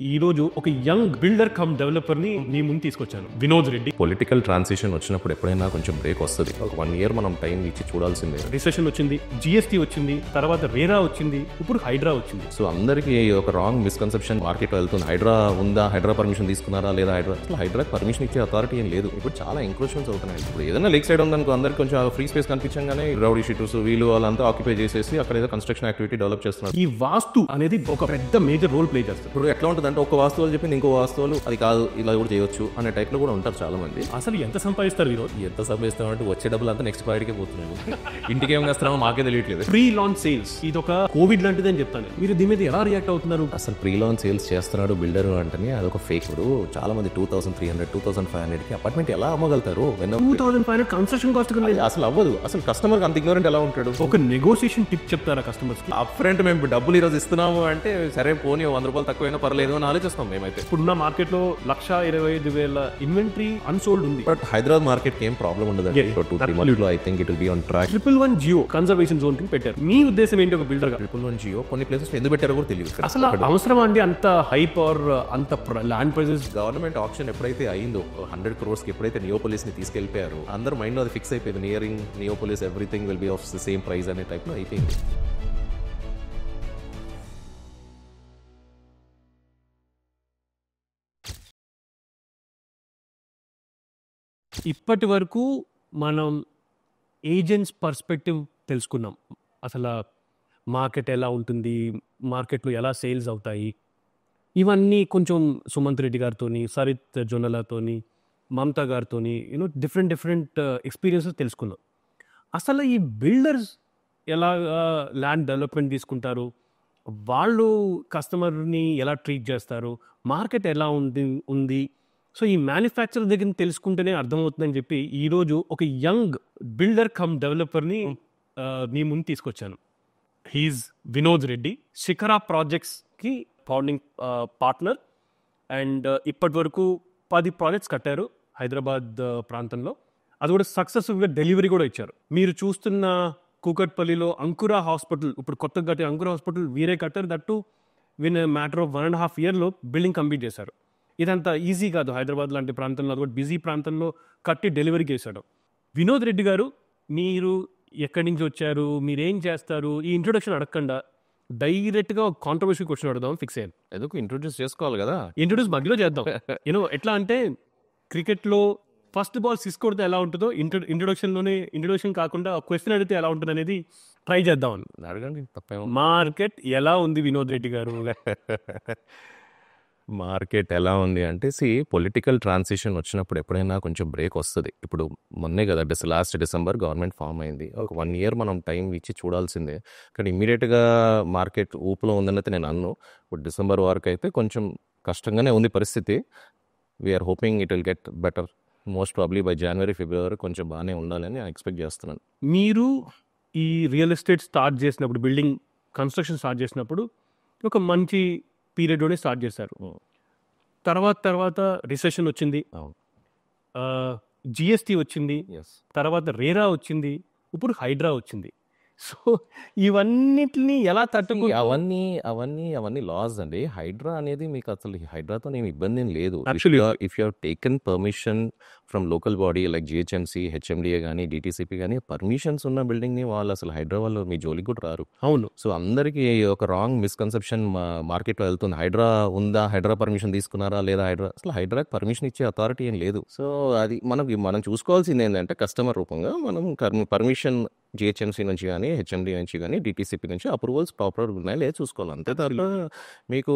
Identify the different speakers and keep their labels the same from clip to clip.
Speaker 1: ఈ రోజు ఒక యంగ్ బిల్డర్ కమ్ డెవలపర్ ని మీ ముందు తీసుకొచ్చాను, వినోద్ రెడ్డి.
Speaker 2: పొలిటికల్ ట్రాన్సిషన్ వచ్చినప్పుడు ఎప్పుడైనా కొంచెం బ్రేక్ వస్తుంది. ఒక 1 year మనం టైం ఇచ్చి చూడాల్సిందే.
Speaker 1: రిసెషన్ వచ్చింది, జిఎస్టీ వచ్చింది, తర్వాత రేరా వచ్చింది, ఇప్పుడు హైడ్రా వచ్చింది.
Speaker 2: సో అందరికీ ఒక రాంగ్ మిస్కన్సెప్షన్ మార్కెట్లో వెళ్తుంది. హైడ్రా ఉందా, హైడ్రా పర్మిషన్ తీసుకున్నారా లేదా, అసలు హైడ్రా పర్మిషన్ ఇచ్చే అథారిటీ ఏం లేదు. ఇప్పుడు చాలా ఎంక్రోచ్మెంట్స్ అవుతున్నాయి. ఇప్పుడు ఏదైనా లేక్ సైడ్ ఉందనుకో, అందరికి కొంచెం ఫ్రీ స్పేస్ కనిపించగానే రౌడీ షీటర్స్ వీళ్ళు వాళ్ళంతా ఆక్యుపై చేసేసి అక్కడ ఏదో కన్స్ట్రక్షన్ యాక్టివిటీ డెవలప్ చేస్తున్నారు.
Speaker 1: ఈ వాస్తు అనేది ఒక పెద్ద మేజర్ రోల్ ప్లే చేస్తారు.
Speaker 2: ఇప్పుడు ఎట్లా ఉంటుందంటే, ఒక వాస్తువులు చెప్పి ఇంకో వాస్తువులు అది కాదు ఇలా కూడా చేయొచ్చు అనే టైప్ లో కూడా ఉంటారు చాలా మంది.
Speaker 1: అసలు ఎంత సంపాదిస్తారు వినోద్?
Speaker 2: ఎంత సంపాదిస్తామంటే వచ్చే డబ్బులు అంతా నెక్స్ట్ పార్టీకే పోతున్నాయి. ఇంటికి ఏం చేస్తున్నామో మాకే తెలియట్లేదు.
Speaker 1: ప్రీ లాంచ్ సేల్స్ ఇది ఒక కోవిడ్ లాంటిది అని చెప్తాను. మీరు దీని మీద ఎలా రియాక్ట్ అవుతున్నారు?
Speaker 2: అసలు ప్రీ లాంచ్ సేల్స్ చేస్తున్నాడు బిల్డర్ అంటే అదొక ఫేక్. ఇప్పుడు చాలా మంది 2300 2500 కి అపార్ట్మెంట్ ఎలా అమ్మగలుగుతారు?
Speaker 1: 2500 కన్స్ట్రక్షన్ కాస్ట్
Speaker 2: అసలు అవ్వదు. అసలు కస్టమర్ అంత ఇగ్నోరెంట్ ఎలా ఉంటాడు?
Speaker 1: ఒక నెగోషియేషన్ టిప్ చెప్తారా కస్టమర్స్ కి?
Speaker 2: అప్ ఫ్రంట్ మేము డబ్బులు ఈరోజు ఇస్తున్నాము అంటే సరే పోనీ 100 రూపాయలు తక్కువైనా పర్లేదు అని ఆలోచిస్తాం మేమైతే.
Speaker 1: ఇప్పుడున్న మార్కెట్ లో 1,25,000 ఇన్వెంటరీ అన్సోల్డ్ ఉంది.
Speaker 2: బట్ హైదరాబాద్ మార్కెట్ ఏం ప్రాబ్లం ఉండదు. I think it will be on track.
Speaker 1: 111 GO conservation zone కి పెట్టారు. మీ ఉద్దేశం ఏంటి ఒక బిల్డర్ గా?
Speaker 2: 111 జియో కొన్ని ప్లేసెస్ ఎందుకు పెట్టారో కూడా తెలియదు.
Speaker 1: అసలు అవసరమా అండి అంత హైప్ ఆర్ అంత ల్యాండ్ ప్రైజెస్?
Speaker 2: గవర్నమెంట్ ఆప్షన్ ఎప్పుడైతే అయిందో 100 crores కి ఎప్పుడైతే నియోపోలిస్ ని తీసుకెళ్లిపోయారో అందరూ మైండ్ లో అది ఫిక్స్ అయిపోయింది. Nearing Neopolis everything will be of the same price అనే టైప్ లో అయిపోయింది.
Speaker 1: ఇప్పటి వరకు మనం ఏజెంట్స్ పర్స్పెక్టివ్ తెలుసుకున్నాం. అసలు మార్కెట్ ఎలా ఉంటుంది, మార్కెట్లో ఎలా సేల్స్ అవుతాయి, ఇవన్నీ కొంచెం సుమంత్ రెడ్డి గారితో, సరిత్ జొన్నలతో, మమతా గారితో డిఫరెంట్ ఎక్స్పీరియన్సెస్ తెలుసుకున్నాం. అసలు ఈ బిల్డర్స్ ఎలా ల్యాండ్ డెవలప్మెంట్ తీసుకుంటారు, వాళ్ళు కస్టమర్ని ఎలా ట్రీట్ చేస్తారు, మార్కెట్ ఎలా ఉంది. సో ఈ మ్యానుఫ్యాక్చరర్ దగ్గర తెలుసుకుంటేనే అర్థమవుతుందని చెప్పి ఈరోజు ఒక యంగ్ బిల్డర్ కమ్ డెవలపర్ని మీ ముందు తీసుకొచ్చాను. హీఈస్ వినోద్ రెడ్డి, శిఖరా ప్రాజెక్ట్స్కి ఫౌండింగ్ పార్ట్నర్. అండ్ ఇప్పటి వరకు 10 ప్రాజెక్ట్స్ కట్టారు హైదరాబాద్ ప్రాంతంలో. అది కూడా సక్సెస్ఫుల్గా డెలివరీ కూడా ఇచ్చారు. మీరు చూస్తున్న కూకట్పల్లిలో అంకురా హాస్పిటల్, ఇప్పుడు కొత్తగా కట్టే అంకురా హాస్పిటల్ వీరే కట్టారు. దట్టు విన్ మ్యాటర్ ఆఫ్ 1.5 yearలో బిల్డింగ్ కంప్లీట్ చేశారు. ఇదంతా ఈజీ కాదు. హైదరాబాద్ లాంటి ప్రాంతంలో, అది కూడా బిజీ ప్రాంతంలో కట్టి డెలివరీ చేశాడు. వినోద్ రెడ్డి గారు, మీరు ఎక్కడి నుంచి వచ్చారు, మీరేం చేస్తారు, ఈ ఇంట్రొడక్షన్ అడగకుండా డైరెక్ట్గా కాంట్రవర్షియల్ క్వశ్చన్ అడుగుదాం ఫిక్స్ అయ్యాను.
Speaker 2: ఎందుకు ఇంట్రొడ్యూస్ చేసుకోవాలి కదా?
Speaker 1: ఇంట్రొడ్యూస్ మధ్యలో చేద్దాం. ఎట్లా అంటే క్రికెట్లో ఫస్ట్ బాల్ సిక్స్ కొడితే ఎలా ఉంటుందో ఇంట్రొడక్షన్ కాకుండా క్వశ్చన్ అడిగితే ఎలా ఉంటుంది అనేది ట్రై చేద్దాం.
Speaker 2: అడగండి, తప్పేమో.
Speaker 1: మార్కెట్ ఎలా ఉంది వినోద్ రెడ్డి గారు?
Speaker 2: మార్కెట్ ఎలా ఉంది అంటే, పొలిటికల్ ట్రాన్సిషన్ వచ్చినప్పుడు ఎప్పుడైనా కొంచెం బ్రేక్ వస్తుంది. ఇప్పుడు మొన్నే కదా లాస్ట్ డిసెంబర్ గవర్నమెంట్ ఫామ్ అయింది. ఒక 1 year మనం టైం ఇచ్చి చూడాల్సిందే. కానీ ఇమీడియట్గా మార్కెట్ ఊపులో ఉందని అయితే నేను అన్ను. ఇప్పుడు డిసెంబర్ వరకు అయితే కొంచెం కష్టంగానే ఉంది పరిస్థితి. We're hoping it will get better. Most probably by January February కొంచెం బాగానే ఉండాలని ఎక్స్పెక్ట్ చేస్తున్నాను.
Speaker 1: మీరు ఈ రియల్ ఎస్టేట్ స్టార్ట్ చేసినప్పుడు, బిల్డింగ్ కన్స్ట్రక్షన్ స్టార్ట్ చేసినప్పుడు ఒక మంచి పీరియడ్లోనే స్టార్ట్ చేశారు. తర్వాత రిసెషన్ వచ్చింది, జిఎస్టీ వచ్చింది, తర్వాత రేరా వచ్చింది, ఇప్పుడు హైడ్రా వచ్చింది. సో ఇవన్నిటిని ఎలా తట్టుకు?
Speaker 2: అవన్నీ లాస్ అండి. హైడ్రా అనేది మీకు అసలు హైడ్రాతో ఏమి ఇబ్బంది ఏం లేదు. If you taken permission from local body like GHMC, HMDA కానీ, డిటీసీపీ కానీ, పర్మిషన్స్ ఉన్న బిల్డింగ్ ని వాళ్ళు అసలు హైడ్రా వాళ్ళు మీ జోలికి కూడా రారు.
Speaker 1: అవును.
Speaker 2: సో అందరికీ ఒక రాంగ్ మిస్కన్సెప్షన్ మార్కెట్లో వెళ్తుంది. హైడ్రా ఉందా, హైడ్రా పర్మిషన్ తీసుకున్నారా లేదా, అసలు హైడ్రాకి పర్మిషన్ ఇచ్చే అథారిటీ ఏం లేదు. సో అది మనం చూసుకోవాల్సింది ఏంటంటే, కస్టమర్ రూపంగా మనం పర్మిషన్ జిహెచ్ఎంసీ నుంచి కానీ, హెచ్ఎండి నుంచి కానీ, డిటీసీపీ నుంచి అప్రూవల్స్ ప్రాపర్ ఉన్నాయా లేదా చూసుకోవాలి. అంతే దాంట్లో మీకు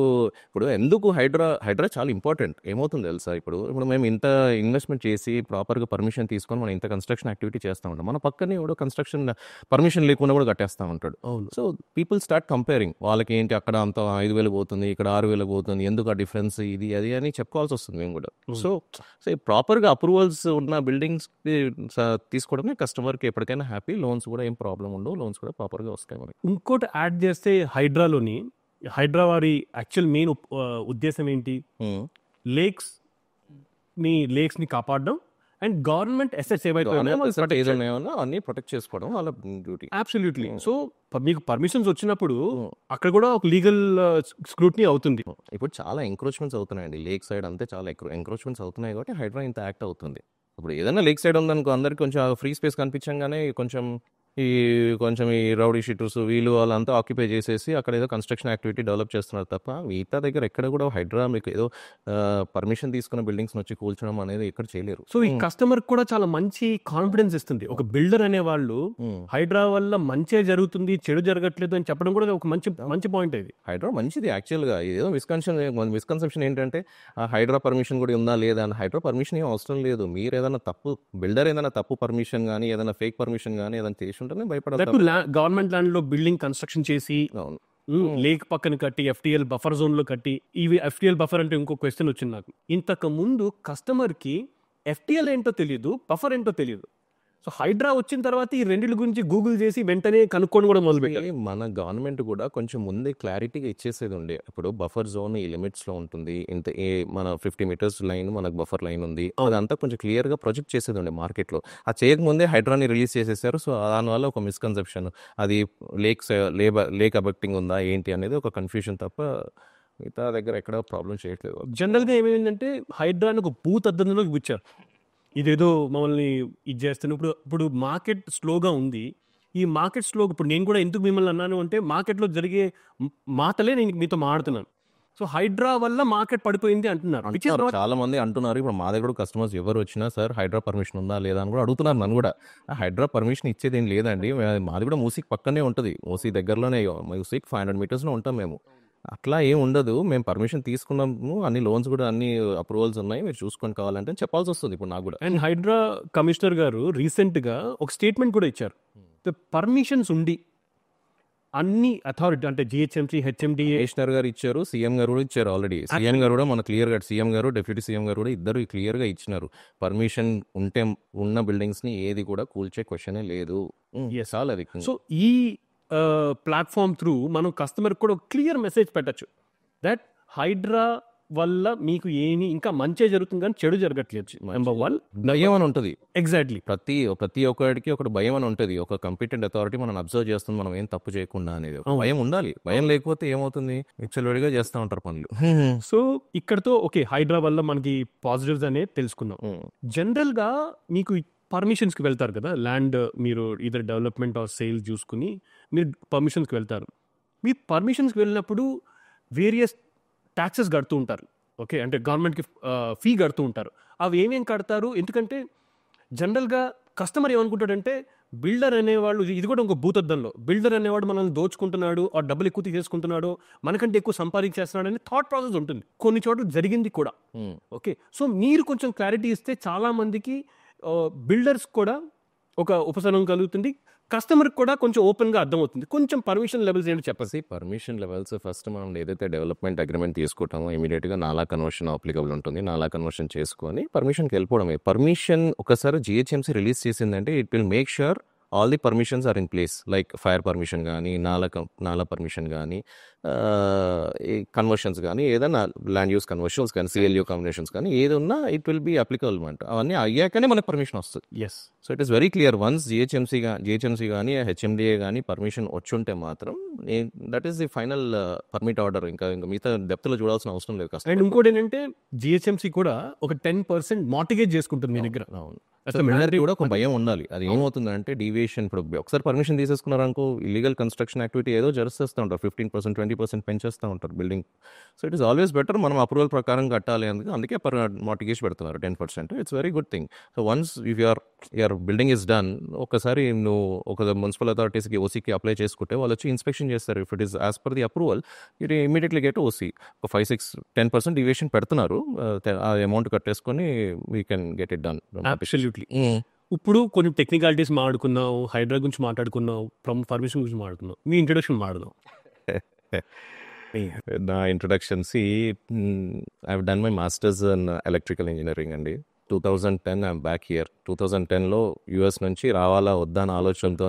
Speaker 2: ఇప్పుడు ఎందుకు హైడ్రా చాలా ఇంపార్టెంట్. ఏమవుతుంది తెలుసా, ఇప్పుడు మేము ఇంత ఇన్వెస్ట్మెంట్ చేసి ప్రాపర్గా పర్మిషన్ తీసుకొని మనం ఇంత కన్స్ట్రక్షన్ యాక్టివిటీ చేస్తూ ఉంటాం. మన పక్కనే ఎవడో కన్స్ట్రక్షన్ పర్మిషన్ లేకుండా కూడా కట్టేస్తూ ఉంటాడు. So people start comparing. వాళ్ళకి ఏంటి అక్కడ అంత 5,000 పోతుంది, ఇక్కడ 6,000 పోతుంది, ఎందుకు ఆ డిఫరెన్స్ ఇది అది అని చెప్పుకోవాల్సి వస్తుంది మేము కూడా. సో ప్రాపర్గా అప్రూవల్స్ ఉన్న బిల్డింగ్స్ తీసుకోవడమే కస్టమర్కి ఎప్పటికైనా హ్యాపీ. లోన్స్ కూడా ఏం ప్రాబ్లం ఉండవు, లోన్స్ కూడా ప్రాపర్గా వస్తాయి మనకి.
Speaker 1: ఇంకోటి యాడ్ చేస్తే, హైడ్రా వారి యాక్చువల్ మెయిన్ ఉద్దేశం ఏంటి? లేక్స్ని కాపాడడం అండ్ గవర్నమెంట్ ఎసెట్స్ ఏవైతే ఉన్నాయో వాళ్ళు protect చేయాలి.
Speaker 2: ఏదైనా అన్ని ప్రొటెక్ట్ చేసుకోవడం వాళ్ళ డ్యూటీ.
Speaker 1: అబ్సల్యూట్లీ. సో మీకు పర్మిషన్స్ వచ్చినప్పుడు అక్కడ కూడా ఒక లీగల్ స్క్రూటినీ అవుతుంది.
Speaker 2: ఇప్పుడు చాలా ఎంక్రోచ్మెంట్స్ అవుతున్నాయండి లేక్ సైడ్, అంతే చాలా ఎంక్రోచ్మెంట్స్ అవుతున్నాయి కాబట్టి హైడ్రా ఇంత యాక్ట్ అవుతుంది. ఇప్పుడు ఏదైనా లేక్ సైడ్ ఉందనుకో అందరికి కొంచెం ఫ్రీ స్పేస్ కనిపించగానే కొంచెం ఈ రౌడీ షీటర్స్ వీళ్ళు వాళ్ళంతా ఆక్యుపై చేసేసి అక్కడ ఏదో కన్స్ట్రక్షన్ యాక్టివిటీ డెవలప్ చేస్తున్నారు తప్ప మిగతా దగ్గర ఎక్కడ కూడా హైడ్రా మీకు ఏదో పర్మిషన్ తీసుకున్న బిల్డింగ్స్ వచ్చి కూల్చడం అనేది ఎక్కడ చేయలేరు.
Speaker 1: సో ఈ కస్టమర్ కూడా చాలా మంచి కాన్ఫిడెన్స్ ఇస్తుంది. ఒక బిల్డర్ అనే వాళ్ళు హైడ్రా వల్ల మంచి జరుగుతుంది చెడు జరగట్లేదు అని చెప్పడం కూడా ఒక మంచి పాయింట్ ఇది.
Speaker 2: హైడ్రా మంచిది యాక్చువల్గా. ఏదో మిస్కన్సెప్షన్ ఏంటంటే హైడ్రా పర్మిషన్ కూడా ఉందా లేదా అని. హైడ్రా పర్మిషన్ ఏం అవసరం లేదు. మీరు ఏదైనా బిల్డర్ ఏదైనా తప్పు పర్మిషన్ కానీ ఏదైనా ఫేక్ పర్మిషన్ కానీ ఏదైనా తీసుంటే భయపడాలి.
Speaker 1: గవర్నమెంట్ ల్యాండ్ లో బిల్డింగ్ కన్స్ట్రక్షన్ చేసి లేక్ పక్కన కట్టి FTL బఫర్ జోన్ లో కట్టి, ఇవి FTL బఫర్ అంటే ఇంకో క్వశ్చన్ వచ్చింది నాకు. ఇంతకు ముందు కస్టమర్ కి FTL ఏంటో తెలియదు, బఫర్ ఏంటో తెలియదు. సో హైడ్రా వచ్చిన తర్వాత ఈ రెండిల గురించి గూగుల్ చేసి వెంటనే కనుక్కొని కూడా మొదలుపెట్టారు.
Speaker 2: మన గవర్నమెంట్ కూడా కొంచెం ముందే క్లారిటీగా ఇచ్చేసేది ఉండే. ఇప్పుడు బఫర్ జోన్ ఈ లిమిట్స్ లో ఉంటుంది, ఇంత మన 50 మీటర్స్ లైన్ మనకు బఫర్ లైన్ ఉంది, అదంతా కొంచెం క్లియర్ గా ప్రొజెక్ట్ చేసేది ఉండే మార్కెట్ లో. అది చేయకముందే హైడ్రాని రిలీజ్ చేసేసారు. సో దానివల్ల ఒక మిస్కన్సెప్షన్, అది లేక్ అబెక్టింగ్ ఉందా ఏంటి అనేది ఒక కన్ఫ్యూజన్ తప్ప మిగతా దగ్గర ఎక్కడ ప్రాబ్లం చేయట్లేదు.
Speaker 1: జనరల్గా ఏమైందంటే హైడ్రాని ఒక బూత్ అద్దంలోకి ఇచ్చారు. ఇదేదో మమ్మల్ని ఇది చేస్తాను. ఇప్పుడు మార్కెట్ స్లోగా ఉంది. ఈ మార్కెట్ స్లో ఇప్పుడు నేను కూడా ఎందుకు మిమ్మల్ని అన్నాను అంటే మార్కెట్లో జరిగే మాటలే నేను మీతో మాట్లాడుతున్నాను. సో హైడ్రా వల్ల మార్కెట్ పడిపోయింది అంటున్నారు.
Speaker 2: చాలా మంది అంటున్నారు. ఇప్పుడు మా దగ్గర కస్టమర్స్ ఎవరు వచ్చినా సార్ హైడ్రా పర్మిషన్ ఉందా లేదా అని కూడా అడుగుతున్నారు నన్ను కూడా. హైడ్రా పర్మిషన్ ఇచ్చేది ఏం లేదండి, మాది కూడా మూసీకి పక్కనే ఉంటుంది. మూసీ దగ్గరలోనే, మూసీకి 500 మీటర్స్లో ఉంటాం మేము. అట్లా ఏం ఉండదు. మేము పర్మిషన్ తీసుకున్నాము, అన్ని లోన్స్ కూడా అన్ని అప్రూవల్స్ ఉన్నాయి, మీరు చూసుకొని కావాలంటే చెప్పాల్సి వస్తుంది ఇప్పుడు నాకు కూడా.
Speaker 1: అండ్ హైడ్రా కమిషనర్ గారు రీసెంట్గా ఒక స్టేట్మెంట్ కూడా ఇచ్చారు. పర్మిషన్స్ ఉండి అన్ని అథారిటీ అంటే GHMC, HMDA
Speaker 2: కమిషనర్ గారు ఇచ్చారు, సీఎం గారు కూడా ఇచ్చారు. ఆల్రెడీ సీఎం గారు కూడా మన క్లియర్గా, సీఎం గారు డిప్యూటీ సీఎం గారు కూడా ఇద్దరు క్లియర్గా ఇచ్చినారు. పర్మిషన్ ఉంటే ఉన్న బిల్డింగ్స్ని ఏది కూడా కూల్చే క్వశ్చనే లేదు. చాలా అది.
Speaker 1: సో ఈ ప్లాట్ఫామ్ త్రూ మనం కస్టమర్ కూడా క్లియర్ మెసేజ్ పెట్టచ్చు దట్ హైడ్రా వల్ల మీకు ఏమి ఇంకా మంచి జరుగుతుంది కానీ చెడు జరగట్లేదు. నెంబర్ 1
Speaker 2: భయం అని ఉంటుంది.
Speaker 1: ఎగ్జాక్ట్లీ.
Speaker 2: ప్రతి ఒక్కడికి ఒక భయం అని ఉంటుంది. ఒక కంపిటెంట్ అథారిటీ మనం అబ్జర్వ్ చేస్తుంది, మనం ఏం తప్పు చేయకుండా అనేది భయం ఉండాలి. భయం లేకపోతే ఏమవుతుంది, విచ్చలవిడిగా చేస్తూ ఉంటారు పనులు.
Speaker 1: సో ఇక్కడతో ఓకే, హైడ్రా వల్ల మనకి పాజిటివ్స్ అనేది తెలుసుకున్నాం. జనరల్ గా మీకు పర్మిషన్స్కి వెళ్తారు కదా, ల్యాండ్ మీరు ఇదర్ డెవలప్మెంట్ ఆర్ సేల్ చూసుకుని మీరు పర్మిషన్స్కి వెళ్తారు. మీ పర్మిషన్స్కి వెళ్ళినప్పుడు వేరియస్ ట్యాక్సెస్ కడుతూ ఉంటారు. ఓకే, అంటే గవర్నమెంట్కి ఫీ కడుతూ ఉంటారు. అవి ఏమేమి కడతారు? ఎందుకంటే జనరల్గా కస్టమర్ ఏమనుకుంటాడంటే బిల్డర్ అనేవాళ్ళు, ఇది కూడా ఇంకో భూతద్దంలో, బిల్డర్ అనేవాడు మనల్ని దోచుకుంటున్నాడు, ఆ డబ్బులు ఎక్కువ తీసేసుకుంటున్నాడు, మనకంటే ఎక్కువ సంపాదించేస్తున్నాడు అనే థాట్ ప్రాసెస్ ఉంటుంది. కొన్ని చోట్ల జరిగింది కూడా. ఓకే, సో మీరు కొంచెం క్లారిటీ ఇస్తే చాలా మందికి బిల్డర్స్ కూడా ఒక ఉపశమనం కలుగుతుంది, కస్టమర్కి కూడా కొంచెం ఓపెన్గా అర్థమవుతుంది. కొంచెం పర్మిషన్ లెవెల్స్ ఏంటి చెప్పండి.
Speaker 2: పర్మిషన్ లెవెల్స్ ఫస్ట్ మనం ఏదైతే డెవలప్మెంట్ అగ్రిమెంట్ తీసుకుంటామో ఇమీడియట్గా నాలా కన్వర్షన్ అప్లికబుల్ ఉంటుంది. నాలా కన్వర్షన్ చేసుకొని పర్మిషన్కి వెళ్ళిపోవడమే. పర్మిషన్ ఒకసారి GHMC రిలీజ్ చేసిందంటే it will make sure all the permissions are in place. Like fire permission కానీ, నాలా పర్మిషన్ కానీ, కన్వర్షన్స్ కానీ, ఏదైనా ల్యాండ్ యూస్ కన్వర్షన్స్ కానీ, CLU కన్వర్షన్స్ కానీ ఏది ఉన్నా ఇట్ విల్ బీ అప్లికబుల్ అనమాట. అవన్నీ అయ్యాకనే మనకు పర్మిషన్ వస్తుంది.
Speaker 1: Yes.
Speaker 2: So it is very clear. Once GHMC కానీ HMDA కానీ పర్మిషన్ వచ్చుంటే మాత్రం that is the final permit order. ఇంకా మిగతా డెప్త్లో చూడాల్సిన అవసరం లేదు.
Speaker 1: అండ్ ఇంకోటి ఏంటంటే GHMC కూడా ఒక 10% మార్టిగేజ్ చేసుకుంటుంది మీ దగ్గర.
Speaker 2: అవును, కూడా ఒక భయం ఉండాలి. అది ఏమవుతుందంటే డీవియేషన్, ఇప్పుడు ఒకసారి పర్మిషన్ తీసేసుకున్నారనుకో ఇల్లీగల్ కన్స్ట్రక్షన్ యాక్టివిటీ ఏదో చేస్తూ ఉంటారు, 15%, 20% పెంచేస్తూ ఉంటారు building. So it is always better మనం అప్రూవల్ ప్రకారం కట్టాలి. అందుకే మార్టిగేజ్ పెడుతున్నారు 10%. It's very good thing. So once if your building is done, ఒకసారి నువ్వు ఒక మున్సిపల్ అథారిటీస్కి OCకి అప్లై చేసుకుంటే వాళ్ళు వచ్చి ఇన్స్పెక్షన్ చేస్తారు. If it is as per the approval you immediately get OC. ఒక 5-6-10% డీవియేషన్ పెడుతున్నారు, ఆ అమౌంట్ కట్టేసుకొని we can get it done.
Speaker 1: Absolutely. ఇప్పుడు కొన్ని టెక్నికాలిటీస్ మాట్లాడుకున్నావు, హైడ్రా గురించి మాట్లాడుకున్నావు, పర్మిషన్ గురించి మాట్లాడుకున్నావు, మీ ఇంట్రొడక్షన్ మాట్లాడదాం.
Speaker 2: నా introduction I have done my masters in electrical engineering అండి. 2010 ఐఎమ్ బ్యాక్ హియర్. 2010లో US నుంచి రావాలా వద్దా అని ఆలోచనతో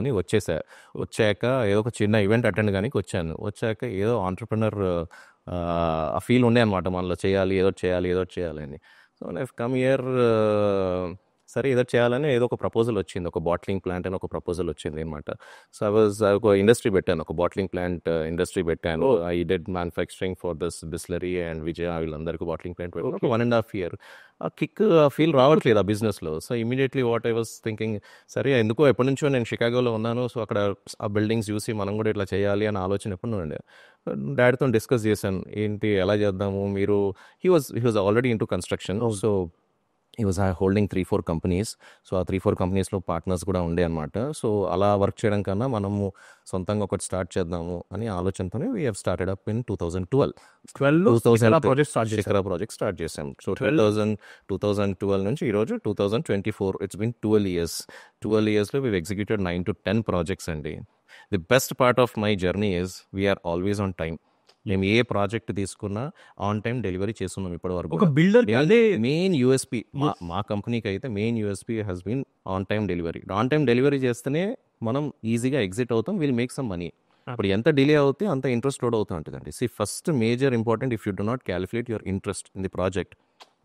Speaker 2: వచ్చాక ఏదో ఒక చిన్న ఈవెంట్ అటెండ్ కానీ వచ్చాక ఏదో ఆంటర్ప్రినర్ ఆ ఫీల్ ఉండే అనమాట మనలో, ఏదో చేయాలి అని. సో ఐ కమ్ హియర్ సరే ఏదో చేయాలని ఏదో ఒక ప్రపోజల్ వచ్చింది, ఒక బాట్లింగ్ ప్లాంట్ అని ఒక ప్రపోజల్ వచ్చింది అనమాట. సో ఒక ఇండస్ట్రీ పెట్టాను, ఒక బాట్లింగ్ ప్లాంట్ ఇండస్ట్రీ పెట్టాను. I did manufacturing for this Bisleri and Vijaya వీళ్ళందరికీ బాట్లింగ్ ప్లాంట్ పెట్టాను. ఒక 1.5 year ఆ కిక్ ఫీల్ రావట్లేదు ఆ బిజినెస్లో. So immediately what I was thinking, సరే ఎందుకో ఎప్పటి నుంచో నేను షికాగోలో ఉన్నాను, సో అక్కడ ఆ బిల్డింగ్స్ చూసి మనం కూడా ఇట్లా చేయాలి అనే ఆలోచన ఎప్పుడు ఉండే. డాడీతో డిస్కస్ చేశాను, ఏంటి ఎలా చేద్దాము. మీరు he was already in to construction. So he was holding 3-4 companies. So ఆ 3-4 కంపెనీస్లో పార్ట్నర్స్ కూడా ఉండే అనమాట. సో అలా వర్క్ చేయడం కన్నా మనము సొంతంగా ఒకటి స్టార్ట్ చేద్దాము అని ఆలోచనతోనే we have started up in 2012 Shikhara project start చేసాం. సో 2012 నుంచి ఈరోజు 2024, ఇట్స్ బిన్ 12 years. 12 yearsలో వీ ఎగ్జిక్యూటెడ్ 9 to 10 ప్రాజెక్ట్స్ అండి. The best part of my journey is we're always on time. మేము ఏ ప్రాజెక్ట్ తీసుకున్నా ఆన్ టైం డెలివరీ చేస్తున్నాం ఇప్పటి వరకు.
Speaker 1: ఒక బిల్డర్ అదే
Speaker 2: మెయిన్ యూఎస్పీ మా కంపెనీకి అయితే main USP has been on time delivery. On time delivery చేస్తేనే మనం ఈజీగా ఎగ్జిట్ అవుతాం, విల్ మేక్ సమ్ మనీ. ఇప్పుడు ఎంత డిలే అవుతే అంత ఇంట్రెస్ట్ లోడ్ అవుతూ ఉంటుందండి. See first major important, if you do not calculate your interest in the project,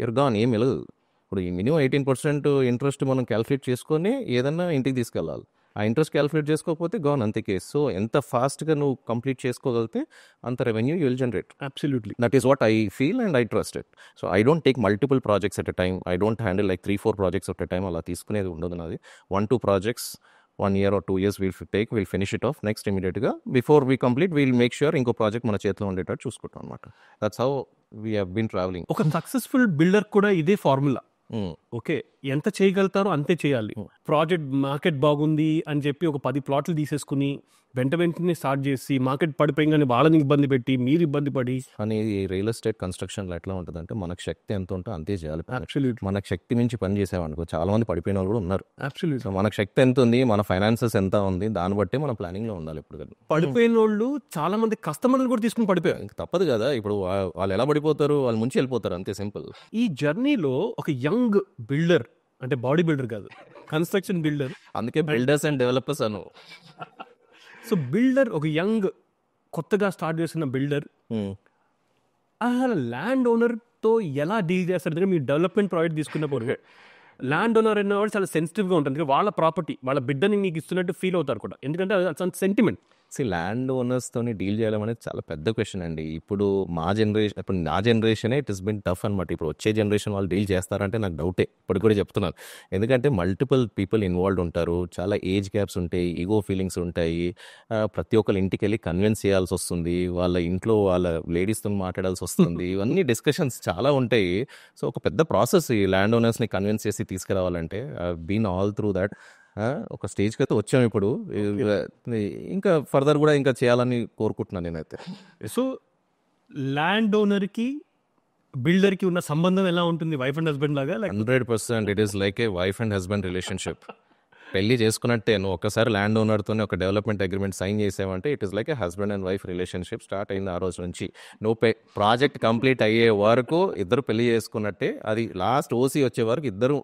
Speaker 2: your gone. ఏం వెళ్ళదు. ఇప్పుడు మినిమం 18% ఇంట్రెస్ట్ మనం క్యాలిక్యులేట్ చేసుకొని ఏదన్నా ఇంటికి తీసుకెళ్ళాలి. ఆ ఇంట్రెస్ట్ క్యాలిక్యులేట్ చేసుకోకపోతే గాన్, అంతే కేసు. సో ఎంత ఫాస్ట్గా నువ్వు కంప్లీట్ చేసుకోగలిగితే అంత revenue you will generate.
Speaker 1: Absolutely,
Speaker 2: that is what I feel and I trust it. So I don't take multiple projects at a time. I don't handle like 3-4 projects at a time. అలా తీసుకునేది ఉండదు నాది. 1-2 projects 1 year or 2 years we'll finish it off. Next immediately before we complete we'll make sure ఇంకో project మన చేతిలో ఉండేటట్టు చూసుకుంటాం అనమాట. That's how we have been travelling.
Speaker 1: ఒక సక్సెస్ఫుల్ బిల్డర్ కూడా ఇదే ఫార్ములా. ఓకే, ఎంత చేయగలుగుతారో అంతే చేయాలి. ప్రాజెక్ట్ మార్కెట్ బాగుంది అని చెప్పి ఒక 10 ప్లాట్లు తీసేసుకుని వెంటనే స్టార్ట్ చేసి మార్కెట్ పడిపోయిందని వాళ్ళని ఇబ్బంది పెట్టి మీరు ఇబ్బంది పడి
Speaker 2: అని. రియల్ ఎస్టేట్ కన్స్ట్రక్షన్లో ఎట్లా ఉంటుందంటే మనకు శక్తి ఎంత ఉంటే అంతే చేయాలి.
Speaker 1: అబ్సల్యూట్.
Speaker 2: మనకు శక్తి మించి పని చేసామనుకో చాలా మంది పడిపోయిన వాళ్ళు కూడా ఉన్నారు.
Speaker 1: అబ్సల్యూట్.
Speaker 2: సో మనకు శక్తి ఎంత ఉంది, మన ఫైనాన్సెస్ ఎంత ఉంది, దాన్ని బట్టే మన ప్లానింగ్లో ఉండాలి. ఇప్పుడు
Speaker 1: పడిపోయిన వాళ్ళు చాలా మంది కస్టమర్లు కూడా తీసుకుని పడిపోయారు.
Speaker 2: తప్పదు కదా. ఇప్పుడు వాళ్ళు ఎలా పడిపోతారు, వాళ్ళు ముంచి వెళ్ళిపోతారు, అంతే సింపుల్.
Speaker 1: ఈ జర్నీలో ఒక యంగ్ బిల్డర్, అంటే బాడీ బిల్డర్ కాదు, కన్స్ట్రక్షన్ బిల్డర్,
Speaker 2: అందుకే builders and developers Anu.
Speaker 1: So builder, ఒక యంగ్ కొత్తగా స్టార్ట్ చేసిన బిల్డర్ ల్యాండ్ ఓనర్తో ఎలా డీల్ చేస్తారు? ఎందుకంటే మీరు డెవలప్మెంట్ ప్రాజెక్ట్ తీసుకున్నప్పుడు ల్యాండ్ ఓనర్ అనేవాడు చాలా సెన్సిటివ్గా ఉంటుంది. వాళ్ళ ప్రాపర్టీ, వాళ్ళ బిడ్డని మీకు ఇస్తున్నట్టు ఫీల్ అవుతారు కూడా, ఎందుకంటే అది సెంటిమెంట్.
Speaker 2: ల్యాండ్ ఓనర్స్తో డీల్ చేయడం అనేది చాలా పెద్ద క్వశ్చన్ అండి. ఇప్పుడు నా జనరేషనే ఇట్ ఇస్ బిన్ టఫ్ అనమాట. ఇప్పుడు వచ్చే జనరేషన్ వాళ్ళు డీల్ చేస్తారంటే నాకు డౌటే, ఇప్పుడు కూడా చెప్తున్నాను. ఎందుకంటే మల్టిపుల్ పీపుల్ ఇన్వాల్వ్డ్ ఉంటారు, చాలా ఏజ్ గ్యాప్స్ ఉంటాయి, ఈగో ఫీలింగ్స్ ఉంటాయి. ప్రతి ఒక్కరు ఇంటికి వెళ్ళి కన్విన్స్ చేయాల్సి వస్తుంది, వాళ్ళ ఇంట్లో వాళ్ళ లేడీస్తో మాట్లాడాల్సి వస్తుంది. ఇవన్నీ డిస్కషన్స్ చాలా ఉంటాయి. సో ఒక పెద్ద ప్రాసెస్ ఈ ల్యాండ్ ఓనర్స్ని కన్విన్స్ చేసి తీసుకురావాలంటే. Been all through that. ఒక స్టేజ్కి అయితే వచ్చాము. ఇప్పుడు ఇంకా ఫర్దర్ కూడా ఇంకా చేయాలని కోరుకుంటున్నాను నేనైతే.
Speaker 1: సో ల్యాండ్ ఓనర్కి బిల్డర్కి ఉన్న సంబంధం ఎలా ఉంటుంది? వైఫ్ అండ్ హస్బెండ్ లాగా?
Speaker 2: 100% it is like a wife and husband relationship. పెళ్లి చేసుకున్నట్టే. నువ్వు ఒకసారి ల్యాండ్ ఓనర్తోనే ఒక డెవలప్మెంట్ అగ్రిమెంట్ సైన్ చేసావంటే it is like a husband and wife relationship start అయింది ఆ రోజు నుంచి. నువ్వు ప్రాజెక్ట్ కంప్లీట్ అయ్యే వరకు ఇద్దరు పెళ్లి చేసుకున్నట్టే. అది లాస్ట్ ఓసీ వచ్చే వరకు ఇద్దరు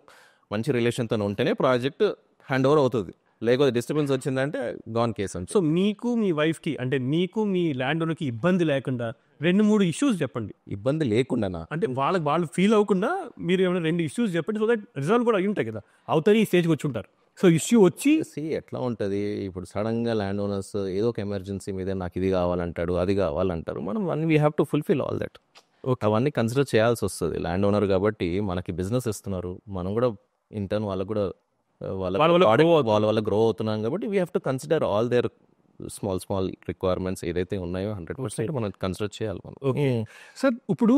Speaker 2: మంచి రిలేషన్తో ఉంటేనే ప్రాజెక్ట్ హ్యాండ్ ఓవర్ అవుతుంది. లేకపోతే డిస్టర్బెన్స్ వచ్చిందంటే గాన్ కేసు.
Speaker 1: సో మీకు మీ వైఫ్కి, అంటే మీకు మీ ల్యాండ్ ఓనర్కి ఇబ్బంది లేకుండా 2-3 ఇష్యూస్ చెప్పండి.
Speaker 2: ఇబ్బంది లేకుండా అంటే
Speaker 1: వాళ్ళు ఫీల్ అవ్వకుండా మీరు ఏమైనా 2 ఇష్యూస్ చెప్పండి. సో దట్ రిజాల్వ్ కూడా అయ్యి ఉంటాయి కదా, అవుతాయి, ఈ స్టేజ్కి వచ్చి ఉంటారు. సో ఇష్యూ వచ్చి
Speaker 2: ఎట్లా ఉంటుంది, ఇప్పుడు సడన్గా ల్యాండ్ ఓనర్స్ ఏదో ఒక ఎమర్జెన్సీ మీద నాకు ఇది కావాలంటాడు, అది కావాలంటారు. మనం we have to fulfil all that. అవన్నీ కన్సిడర్ చేయాల్సి వస్తుంది. ల్యాండ్ ఓనర్ కాబట్టి మనకి బిజినెస్ ఇస్తున్నారు, మనం కూడా ఇంటర్న్ వాళ్ళకు కూడా వాళ్ళ గ్రో అవుతున్నాం కాబట్టి we have to consider all their small requirements ఏదైతే ఉన్నాయో 100% మనం కన్సిడర్ చేయాలి మనం.
Speaker 1: సార్ ఇప్పుడు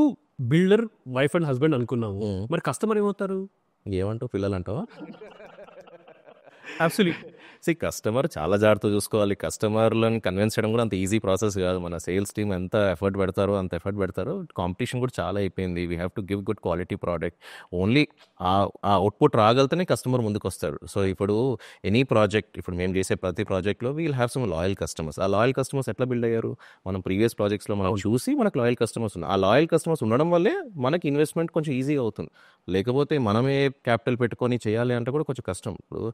Speaker 1: బిల్డర్ వైఫ్ అండ్ హస్బెండ్ అనుకున్నాము, మరి కస్టమర్ ఏమవుతారు?
Speaker 2: ఏమంటావు, పిల్లలు అంటావా?
Speaker 1: అబ్సల్యూట్లీ.
Speaker 2: కస్టమర్ చాలా జాగ్రత్త చూసుకోవాలి. కస్టమర్లను కన్విన్స్ చేయడం కూడా అంత ఈజీ ప్రాసెస్ కాదు. మన సేల్స్ టీమ్ ఎంత ఎఫర్ట్ పెడతారో అంత ఎఫర్ట్ పెడతారో. కాంపిటీషన్ కూడా చాలా అయిపోయింది. We have to give good quality product. Only ఆ అవుట్పుట్ రాగలితేనే కస్టమర్ ముందుకు వస్తాడు. సో ఇప్పుడు ఎనీ ప్రాజెక్ట్, ఇప్పుడు మేము చేసే ప్రతి ప్రాజెక్ట్లో we'll have some loyal customers. ఆ లాయల్ కస్టమర్స్ ఎట్లా బిల్డ్ అయ్యారు? మనం ప్రీవియస్ ప్రాజెక్ట్స్లో మనం చూసి మనకు లాయల్ కస్టమర్స్ ఉన్నారు. ఆ లాయల్ కస్టమర్స్ ఉండడం వల్లే మనకి ఇన్వెస్ట్మెంట్ కొంచెం ఈజీగా అవుతుంది. లేకపోతే మనమే క్యాపిటల్ పెట్టుకొని చేయాలి అంటే కూడా కొంచెం కష్టం. ఇప్పుడు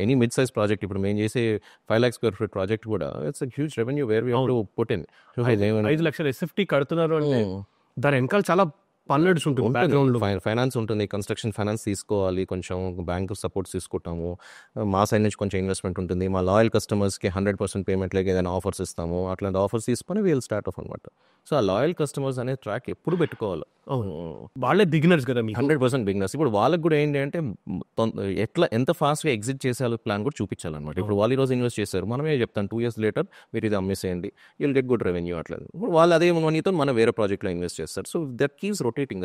Speaker 2: ఎనీ మిడ్ సైజ్ ప్రాజెక్ట్, ఇప్పుడు మేము చేసే 5 lakh square feet ప్రాజెక్ట్ కూడా it's a huge revenue where we have to put in.
Speaker 1: 5 లక్షల SFT కడుతున్నారు అంటే దాని వెనకాల చాలా పన్నెట్స్ ఉంటుంది బ్యాక్గ్రౌండ్లో.
Speaker 2: ఫైనాన్స్ ఉంటుంది, కన్స్ట్రక్షన్ ఫైనాన్స్ తీసుకోవాలి, కొంచెం బ్యాంక్ సపోర్ట్ తీసుకుంటాము, మా సైడ్ నుంచి కొంచెం ఇన్వెస్ట్మెంట్ ఉంటుంది, మా లాయల్ కస్టమర్స్కి 100% పేమెంట్ లేక ఏదైనా ఆఫర్స్ ఇస్తాము, అట్లాంటి ఆఫర్స్ తీసుకొని వీల్ స్టార్ట్ ఆఫ్ అనమాట. సో ఆ లాయల్ కస్టమర్స్ అనే ట్రాక్ ఎప్పుడు పెట్టుకోవాలి.
Speaker 1: వాళ్ళే బిగినర్స్ కదా మీకు.
Speaker 2: 100% బిగినర్స్. ఇప్పుడు వాళ్ళకి కూడా ఏంటి అంటే ఎంత ఫాస్ట్గా ఎగ్జిట్ చేసే ప్లాన్ కూడా చూపించాలన్నమాట. ఇప్పుడు వాళ్ళు ఈరోజు ఇన్వెస్ట్ చేశారు, మనమే చెప్తాను 2 years later మీరు ఇది అమ్మేసేయండి, యుల్ గెట్ గుడ్ రెవెన్యూ. అట్లా ఇప్పుడు వాళ్ళు అదే మనీతో మన వేరే ప్రాజెక్ట్లో ఇన్వెస్ట్ చేస్తారు. So that keeps rotating.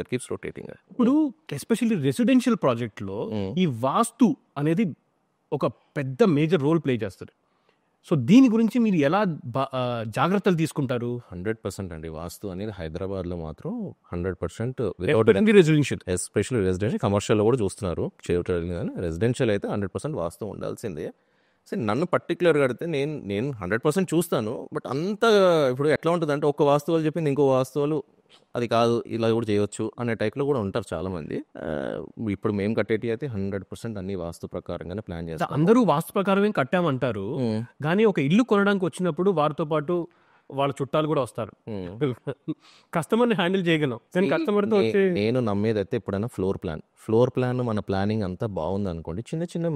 Speaker 1: ఇప్పుడు ఎస్పెషల్లీ రెసిడెన్షియల్ ప్రాజెక్ట్లో ఈ వాస్తు అనేది ఒక పెద్ద మేజర్ రోల్ ప్లే చేస్తుంది. సో దీని గురించి మీరు ఎలా జాగ్రత్తలు తీసుకుంటారు?
Speaker 2: 100% అండి. వాస్తు అనేది హైదరాబాద్లో మాత్రం 100%
Speaker 1: రెసిడెన్షియల్,
Speaker 2: ఎస్పెషల్లీ రెసిడెన్షియల్, కమర్షియల్లో కూడా చూస్తున్నారు చేయటం, కానీ రెసిడెన్షియల్ అయితే 100% వాస్తు ఉండాల్సిందే. సో నన్ను పర్టికులర్గా అడిగితే నేను 100% చూస్తాను. బట్ అంత ఇప్పుడు ఎట్లా ఉంటుంది అంటే ఒక్క వాస్తు వాళ్ళు చెప్పింది ఇంకో వాస్తు వాళ్ళు అది కాదు ఇలా కూడా చేయొచ్చు అనే టైప్లో కూడా ఉంటారు చాలామంది. ఇప్పుడు మేము కట్టేటి అయితే 100% అన్ని వాస్తు ప్రకారంగానే ప్లాన్ చేస్తాం.
Speaker 1: అందరూ వాస్తు ప్రకారమే కట్టామంటారు, కానీ ఒక ఇల్లు కొనడానికి వచ్చినప్పుడు వారితో పాటు వాళ్ళ చుట్టాలు కూడా వస్తారు. కస్టమర్ని హ్యాండిల్ చేయగలం, కానీ కస్టమర్తో
Speaker 2: నేను నమ్మేది అయితే ఎప్పుడైనా ఫ్లోర్ ప్లాన్ మన ప్లానింగ్ అంతా బాగుంది అనుకోండి, చిన్న చిన్న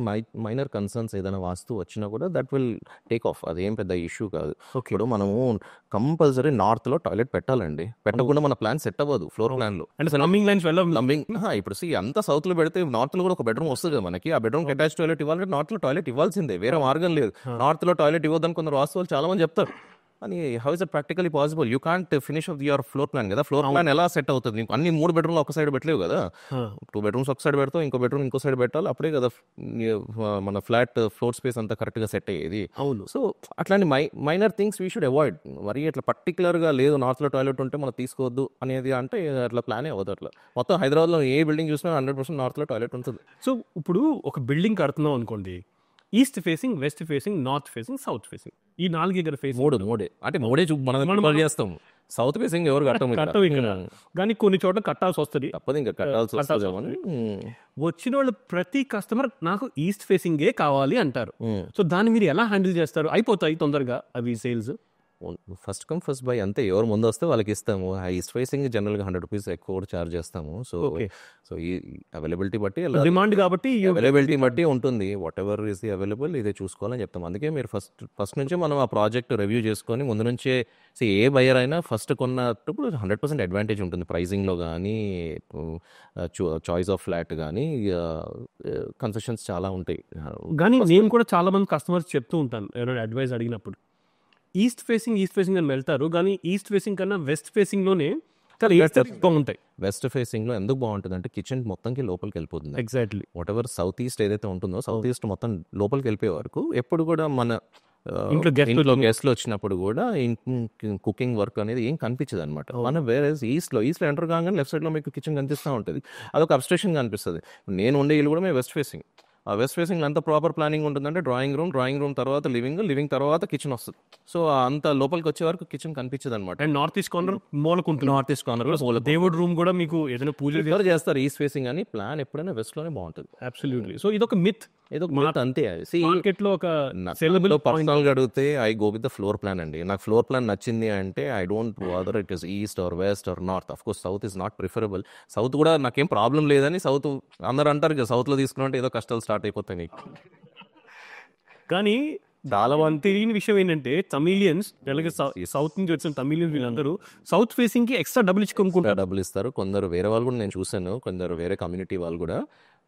Speaker 2: మైనర్ కన్సర్న్స్ ఏదైనా వాస్తు వచ్చినా కూడా దట్ విల్ టేక్ ఆఫ్. అదేం పెద్ద ఇష్యూ కాదు. ఇప్పుడు మనము కంపల్సరీ నార్త్లో టాయిలెట్ పెట్టాలండి, పెట్టకుండా మన ప్లాన్ సెట్ అవ్వదు ఫ్లోర్ ప్లాన్లో.
Speaker 1: అంటే ప్లంబింగ్ లైన్స్
Speaker 2: ఇప్పుడు అంతా సౌత్లో పెడితే నార్త్లో కూడా ఒక బెడ్రూమ్ వస్తుంది కదా మనకి. ఆ బెడ్రూమ్ అటాచ్ టాయిలెట్ ఇవ్వాలంటే నార్త్లో టాయిలెట్ ఇవ్వాల్సిందే, వేరే మార్గం లేదు. నార్త్లో టాయిలెట్ ఇవ్వద్దని కొందరు వాస్తువులు చాలా మంది చెప్తారు. అని how is it practically possible? You can't finish off your floor plan కదా. ఫ్లోర్ ప్లాన్ ఎలా సెట్ అవుతుంది? నీకు అన్ని 3 bedrooms ఒక సైడ్ పెట్టలేవు కదా. 2 bedrooms ఒక సైడ్ పెడతావు, ఇంకో బెడ్రూమ్ ఇంకో సైడ్ పెట్టాలి, అప్పుడే కదా మన ఫ్లాట్ ఫ్లోర్ స్పేస్ అంతా కరెక్ట్గా సెట్ అయ్యేది.
Speaker 1: అవును.
Speaker 2: సో అట్లాంటి minor things we should avoid. మరి అట్లా పర్టికులర్గా లేదు నార్త్లో టాయిలెట్ ఉంటే మనం తీసుకోవద్దు అనేది అంటే అట్లా ప్లానే అవ్వదు. అట్లా మొత్తం హైదరాబాద్లో ఏ బిల్డింగ్ చూసినా 100% నార్త్లో టాయిలెట్ ఉంటుంది.
Speaker 1: సో ఇప్పుడు ఒక బిల్డింగ్ కడుతున్నాం అనుకోండి, east facing, west facing, north facing, south facing, ఈ 4 దగ్గర ఫేసింగ్
Speaker 2: మూడే అంటే మనం చేస్తాం. సౌత్ ఫేసింగ్ ఎవరు కట్టం
Speaker 1: ఇక్కడ, కానీ కొన్ని చోట్ల కట్టాల్సి వస్తుంది,
Speaker 2: తప్పదు ఇంకా కట్టాల్సి వస్తుంది.
Speaker 1: వచ్చిన వాళ్ళు ప్రతి కస్టమర్ నాకు ఈస్ట్ ఫేసింగే కావాలి అంటారు. సో దాన్ని మీరు ఎలా హ్యాండిల్ చేస్తారు? అయిపోతాయి తొందరగా అవి sales?
Speaker 2: First come first by అంతే, ఎవరు ముందు వస్తే వాళ్ళకి ఇస్తాము. ఈస్ట్ ఫేసింగ్ జనరల్గా 100 rupees ఎక్కువ కూడా ఛార్జ్ చేస్తాము. సో ఈ అవైలబిలిటీ బట్టి,
Speaker 1: డిమాండ్ కాబట్టి
Speaker 2: అవైలబిలిటీ బట్టి ఉంటుంది. What ever is the available ఇదే చూసుకోవాలని చెప్తాం. అందుకే మీరు ఫస్ట్ నుంచే మనం ఆ ప్రాజెక్ట్ రివ్యూ చేసుకొని ముందు నుంచే ఏ బయర్ అయినా ఫస్ట్ కొన్నప్పుడు 100% అడ్వాంటేజ్ ఉంటుంది ప్రైజింగ్లో కానీ, చాయిస్ ఆఫ్ ఫ్లాట్ కానీ, కన్సెషన్స్ చాలా ఉంటాయి.
Speaker 1: కానీ నేను కూడా చాలా మంది కస్టమర్స్ చెప్తూ ఉంటాను ఏమైనా అడ్వైస్ అడిగినప్పుడు, ఈస్ట్ ఫేసింగ్ అని వెళ్తారు, కానీ ఈస్ట్ ఫేసింగ్ కన్నా వెస్ట్ ఫేసింగ్లోనే బాగుంటాయి.
Speaker 2: వెస్ట్ ఫేసింగ్లో ఎందుకు బాగుంటుంది అంటే కిచెన్ మొత్తంకి లోపలికి వెళ్ళిపోతుంది.
Speaker 1: Exactly.
Speaker 2: What ever south east ఏదైతే ఉంటుందో సౌత్ ఈస్ట్ మొత్తం లోపలికి వెళ్ళిపోయే వరకు ఎప్పుడు కూడా మన ఇంట్లో గెస్ట్లు వచ్చినప్పుడు కూడా కుకింగ్ వర్క్ అనేది ఏం కనిపించదు అనమాట. మన వేరే ఈస్ట్లో ఎంటర్ కాగానే లెఫ్ట్ సైడ్లో మీకు కిచెన్ కనిపిస్తూ ఉంటుంది, అదొక అబ్స్ట్రక్షన్ కనిపిస్తుంది. నేను ఉండే ఇల్లు కూడా మేము వెస్ట్ ఫేసింగ్. ఆ వెస్ట్ ఫేసింగ్ అంత ప్రాపర్ ప్లానింగ్ ఉంటుందంటే డ్రాయింగ్ రూమ్ తర్వాత లివింగ్ తర్వాత కిచెన్ వస్తుంది. సో అంత లోపలికి వచ్చే వరకు కిచెన్ కనిపించదు అనమాట.
Speaker 1: అండ్ నార్త్ ఈస్ట్ కార్నర్ మూలకుంటుంది.
Speaker 2: నార్త్ ఈస్ట్ కార్నర్
Speaker 1: దేవుడు రూమ్ కూడా మీకు ఏదైనా పూజ
Speaker 2: చేస్తారు ఈస్ట్ ఫేసింగ్ అని. ప్లాన్ ఎప్పుడైనా వెస్ట్ లోనే బాగుంటుంది.
Speaker 1: అబ్సల్యూట్లీ. సో ఇదొక మిత్,
Speaker 2: అంతే.
Speaker 1: మార్కెట్లో ఒక
Speaker 2: పర్సనల్గా అడిగితే I go with the floor plan అండి. నాకు ఫ్లోర్ ప్లాన్ నచ్చింది అంటే I don't వాదర్ it is east or west are north. Of course south is not preferable. South కూడా నాకేం ప్రాబ్లం లేదని సౌత్ అందరు అంటారు కదా, సౌత్లో తీసుకున్నట్టు ఏదో కష్టాలు స్టార్ట్ అయిపోతాయి నీకు.
Speaker 1: కానీ చాలా మంది తెలియని విషయం ఏంటంటే తమిళియన్స్, సౌత్ నుంచి వచ్చిన తమిళియన్స్ వీళ్ళందరూ సౌత్ ఫేసింగ్ కి ఎక్స్ట్రా డబ్బులు ఇచ్చి కొనుక్కుంటారు.
Speaker 2: డబ్బులు ఇస్తారు. కొందరు వేరే వాళ్ళు కూడా నేను చూసాను, కొందరు వేరే కమ్యూనిటీ వాళ్ళు కూడా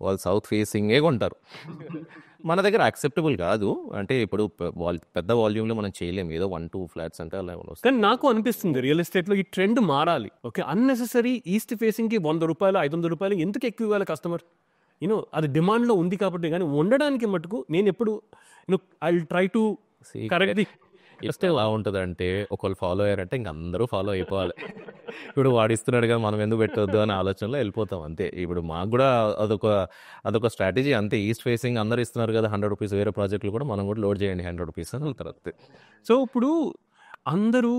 Speaker 2: వాళ్ళు సౌత్ ఫేసింగే కొంటారు. మన దగ్గర యాక్సెప్టబుల్ కాదు. అంటే ఇప్పుడు పెద్ద వాల్యూమ్లో మనం చేయలేము, ఏదో 1-2 ఫ్లాట్స్ అంటే అలా వస్తుంది.
Speaker 1: కానీ నాకు అనిపిస్తుంది రియల్ ఎస్టేట్లో ఈ ట్రెండ్ మారాలి. ఓకే, అన్నెసెసరీ ఈస్ట్ ఫేసింగ్కి 100 రూపాయలు 500 రూపాయలు ఎందుకు ఎక్కువ ఇవ్వాలి కస్టమర్? అది డిమాండ్లో ఉంది కాబట్టి. కానీ ఉండడానికి మటుకు నేను ఎప్పుడు I will try to correct.
Speaker 2: ఇస్తే ఎలా ఉంటుంది అంటే ఒకళ్ళు ఫాలో అయ్యారంటే ఇంక అందరూ ఫాలో అయిపోవాలి. ఇప్పుడు వాడిస్తున్నాడు కదా మనం ఎందుకు పెట్టొద్దు అనే ఆలోచనలో వెళ్ళిపోతాం అంతే. ఇప్పుడు మాకు కూడా అదొక స్ట్రాటజీ అంతే. ఈస్ట్ ఫేసింగ్ అందరూ ఇస్తున్నారు కదా 100 rupees, వేరే ప్రాజెక్టులు కూడా మనం కూడా లోడ్ చేయండి 100 rupees అని వెళ్తారు అంతే.
Speaker 1: సో ఇప్పుడు అందరూ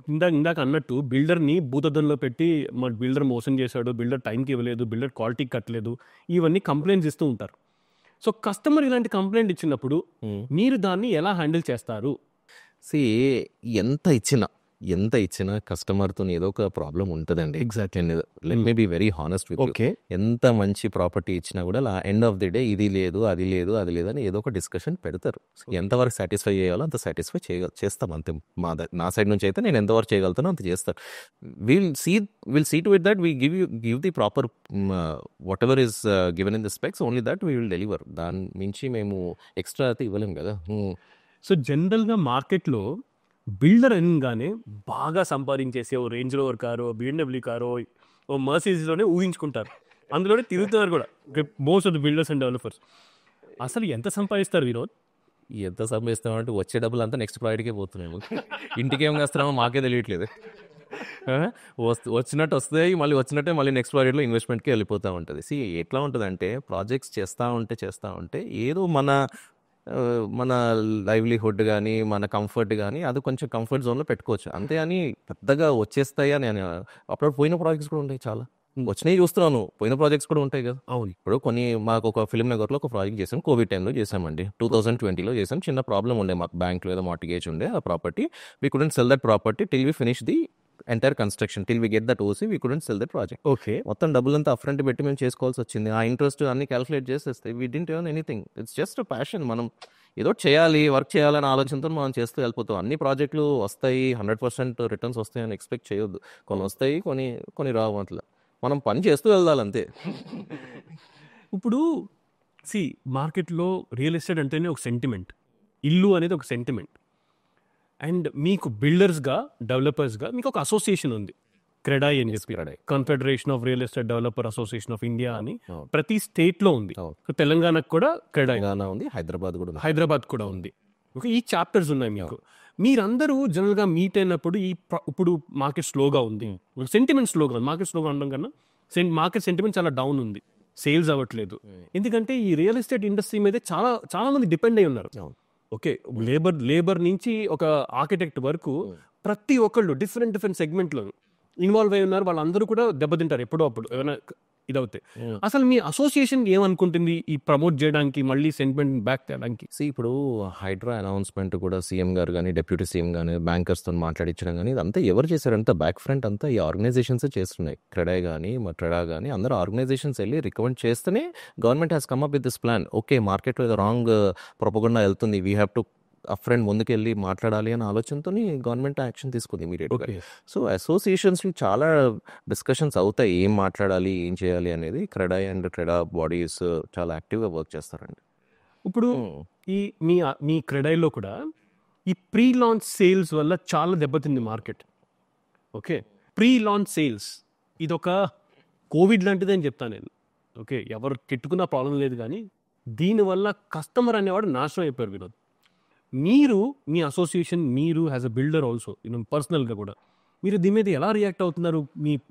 Speaker 1: ఇందాక అన్నట్టు బిల్డర్ని భూతద్దంలో పెట్టి మా బిల్డర్ మోసం చేశాడు, బిల్డర్ టైంకి ఇవ్వలేదు, బిల్డర్ క్వాలిటీకి కట్టలేదు, ఇవన్నీ కంప్లైంట్స్ ఇస్తూ ఉంటారు. సో కస్టమర్ ఇలాంటి కంప్లైంట్ ఇచ్చినప్పుడు మీరు దాన్ని ఎలా హ్యాండిల్ చేస్తారు?
Speaker 2: ఎంత ఇచ్చినా ఎంత ఇచ్చినా కస్టమర్తో ఏదో ఒక ప్రాబ్లం ఉంటుందండి.
Speaker 1: Exactly.
Speaker 2: Let me be very honest with you.
Speaker 1: Okay.
Speaker 2: ఎంత మంచి ప్రాపర్టీ ఇచ్చినా కూడా ఎండ్ ఆఫ్ ది డే ఇది లేదు అది లేదు అది లేదు అని ఏదో ఒక డిస్కషన్ పెడతారు. ఎంతవరకు సాటిస్ఫై చేయాలో అంత సాటిస్ఫై చేస్తాం అంతే. నా సైడ్ నుంచి అయితే నేను ఎంతవరకు చేయగలుగుతానో అంత చేస్తాను. Will see to it that we give the proper whatever is given in the specs, only that we will deliver. దాని మించి మేము ఎక్స్ట్రా అయితే ఇవ్వలేం కదా.
Speaker 1: సో జనరల్గా మార్కెట్లో బిల్డర్ అనగానే బాగా సంపాదించేసి ఓ రేంజ్ రోవర్ కారో, BMW కారో, ఓ మర్సిడీస్లోనే ఊహించుకుంటారు, అందులోనే తిరుగుతున్నారు కూడా most of the builders and developers. అసలు ఎంత సంపాదిస్తారు వినోద్?
Speaker 2: ఎంత సంపాదిస్తామంటే వచ్చే డబ్బులు అంతా నెక్స్ట్ ప్రాజెక్ట్కే పోతున్నాము. ఇంటికి ఏం చేస్తున్నామో మాకే తెలియట్లేదు. వచ్చినట్టు వస్తాయి, మళ్ళీ వచ్చినట్టే మళ్ళీ నెక్స్ట్ ప్రాజెక్ట్లో ఇన్వెస్ట్మెంట్కి వెళ్ళిపోతూ ఉంటుంది. ఎట్లా ఉంటుందంటే ప్రాజెక్ట్స్ చేస్తూ ఉంటే ఏదో మన లైవ్లీహుడ్ కానీ మన కంఫర్ట్ కానీ అది కొంచెం కంఫర్ట్ జోన్లో పెట్టుకోవచ్చు అంతే అని పెద్దగా వచ్చేస్తాయి అని అప్పుడు పోయిన ప్రాజెక్ట్స్ కూడా ఉంటాయి, చాలా వచ్చినాయి చూస్తున్నాను. పోయిన ప్రాజెక్ట్స్ కూడా ఉంటాయి కదా.
Speaker 1: అవును.
Speaker 2: ఇప్పుడు మాకు ఒక ఫిల్మ్ నగర్లో ఒక ప్రాజెక్ట్ చేసాం, కోవిడ్ టైంలో చేసామండి. 2020లో చేసాం. చిన్న ప్రాబ్లం ఉండే మాకు, బ్యాంక్లో ఏదో మార్టిగేజ్ ఉండే ఆ property. We couldn't cell that property till we finish the entire construction, till we get that OC we couldn't cell that project.
Speaker 1: Okay.
Speaker 2: మొత్తం డబ్బులంతా అఫ్రంట్ పెట్టి మేము చేసుకోవాల్సి వచ్చింది. ఆ ఇంట్రెస్ట్ అన్ని క్యాలిక్యులేట్ చేసేస్తే we didn't earn anything. It's just passion. మనం ఏదో చేయాలి, వర్క్ చేయాలనే ఆలోచనతో మనం చేస్తూ వెళ్ళిపోతాం. అన్ని ప్రాజెక్టులు వస్తాయి 100% రిటర్న్స్ వస్తాయని ఎక్స్పెక్ట్ చేయొద్దు. కొన్ని వస్తాయి, కొన్ని రావు. అట్లా మనం పని చేస్తూ వెళ్దాలి అంతే.
Speaker 1: ఇప్పుడు మార్కెట్లో రియల్ ఎస్టేట్ అంటేనే ఒక సెంటిమెంట్, ఇల్లు అనేది ఒక సెంటిమెంట్. అండ్ మీకు బిల్డర్స్గా, డెవలపర్స్గా మీకు ఒక అసోసియేషన్ ఉంది, క్రెడాయ్ అని చెప్పి, confederation of real estate developer association of India అని ప్రతి స్టేట్లో ఉంది. తెలంగాణకు కూడా క్రెడాయ్
Speaker 2: ఉంది,
Speaker 1: హైదరాబాద్ కూడా ఉంది. ఓకే, ఈ చాప్టర్స్ ఉన్నాయి మీకు. మీరందరూ జనరల్గా మీట్ అయినప్పుడు ఇప్పుడు మార్కెట్ స్లోగా ఉంది, సెంటిమెంట్ స్లోగా ఉంది. మార్కెట్ స్లోగా ఉండడం కన్నా మార్కెట్ సెంటిమెంట్ చాలా డౌన్ ఉంది, సేల్స్ అవ్వట్లేదు. ఎందుకంటే ఈ రియల్ ఎస్టేట్ ఇండస్ట్రీ మీద చాలా చాలా మంది డిపెండ్ అయి ఉన్నారు. ఓకే, లేబర్ నుంచి ఒక ఆర్కిటెక్ట్ వరకు ప్రతి ఒక్కళ్ళు డిఫరెంట్ సెగ్మెంట్లో ఇన్వాల్వ్ అయి ఉన్నారు. వాళ్ళందరూ కూడా దెబ్బతింటారు ఎప్పుడో అప్పుడు ఏమైనా ఇదవుతాయి. అసలు మీ అసోసియేషన్ ఏమనుకుంటుంది ఈ ప్రమోట్ చేయడానికి, మళ్ళీ సెంటిమెంట్ బ్యాక్ తేయడానికి?
Speaker 2: ఇప్పుడు హైడ్రా అనౌన్స్మెంట్ కూడా సీఎం గారు కానీ, డిప్యూటీ సీఎం కానీ, బ్యాంకర్స్తో మాట్లాడించడం కానీ, ఇదంతా ఎవరు చేశారంతా బ్యాక్ ఫ్రంట్ అంతా ఈ ఆర్గనైజేషన్స్ చేస్తున్నాయి. క్రెడాయ్ కానీ, ట్రెడా కానీ, అందరూ ఆర్గనైజేషన్స్ వెళ్ళి రికమెండ్ చేస్తేనే government has come up with this plan. Okay, మార్కెట్లో ఏదో రాంగ్ ప్రొపగండా వెళ్తుంది, వీ హ్యావ్ టు ఫ్రెండ్ ముందుకెళ్ళి మాట్లాడాలి అనే ఆలోచనతో గవర్నమెంట్ యాక్షన్ తీసుకుంది ఇమీడియట్గా. సో అసోసియేషన్స్ చాలా డిస్కషన్స్ అవుతాయి, ఏం మాట్లాడాలి, ఏం చేయాలి అనేది. క్రెడాయ్ అండ్ ట్రెడా బాడీస్ చాలా యాక్టివ్గా వర్క్ చేస్తారండి.
Speaker 1: ఇప్పుడు ఈ మీ క్రెడాయ్లో కూడా ఈ ప్రీ లాంచ్ సేల్స్ వల్ల చాలా దెబ్బతింది market. Okay, pre launch sales ఇదొక కోవిడ్ లాంటిది అని చెప్తాను నేను. ఓకే, ఎవరు కెట్టుకున్న ప్రాబ్లం లేదు, కానీ దీనివల్ల కస్టమర్ అనేవాడు నాశనం అయిపోయారు. వినోద్, మీరు మీ అసోసియేషన్, మీరు యాజ్ అ బిల్డర్ ఆల్సో పర్సనల్గా కూడా మీరు దీని మీద ఎలా రియాక్ట్ అవుతున్నారు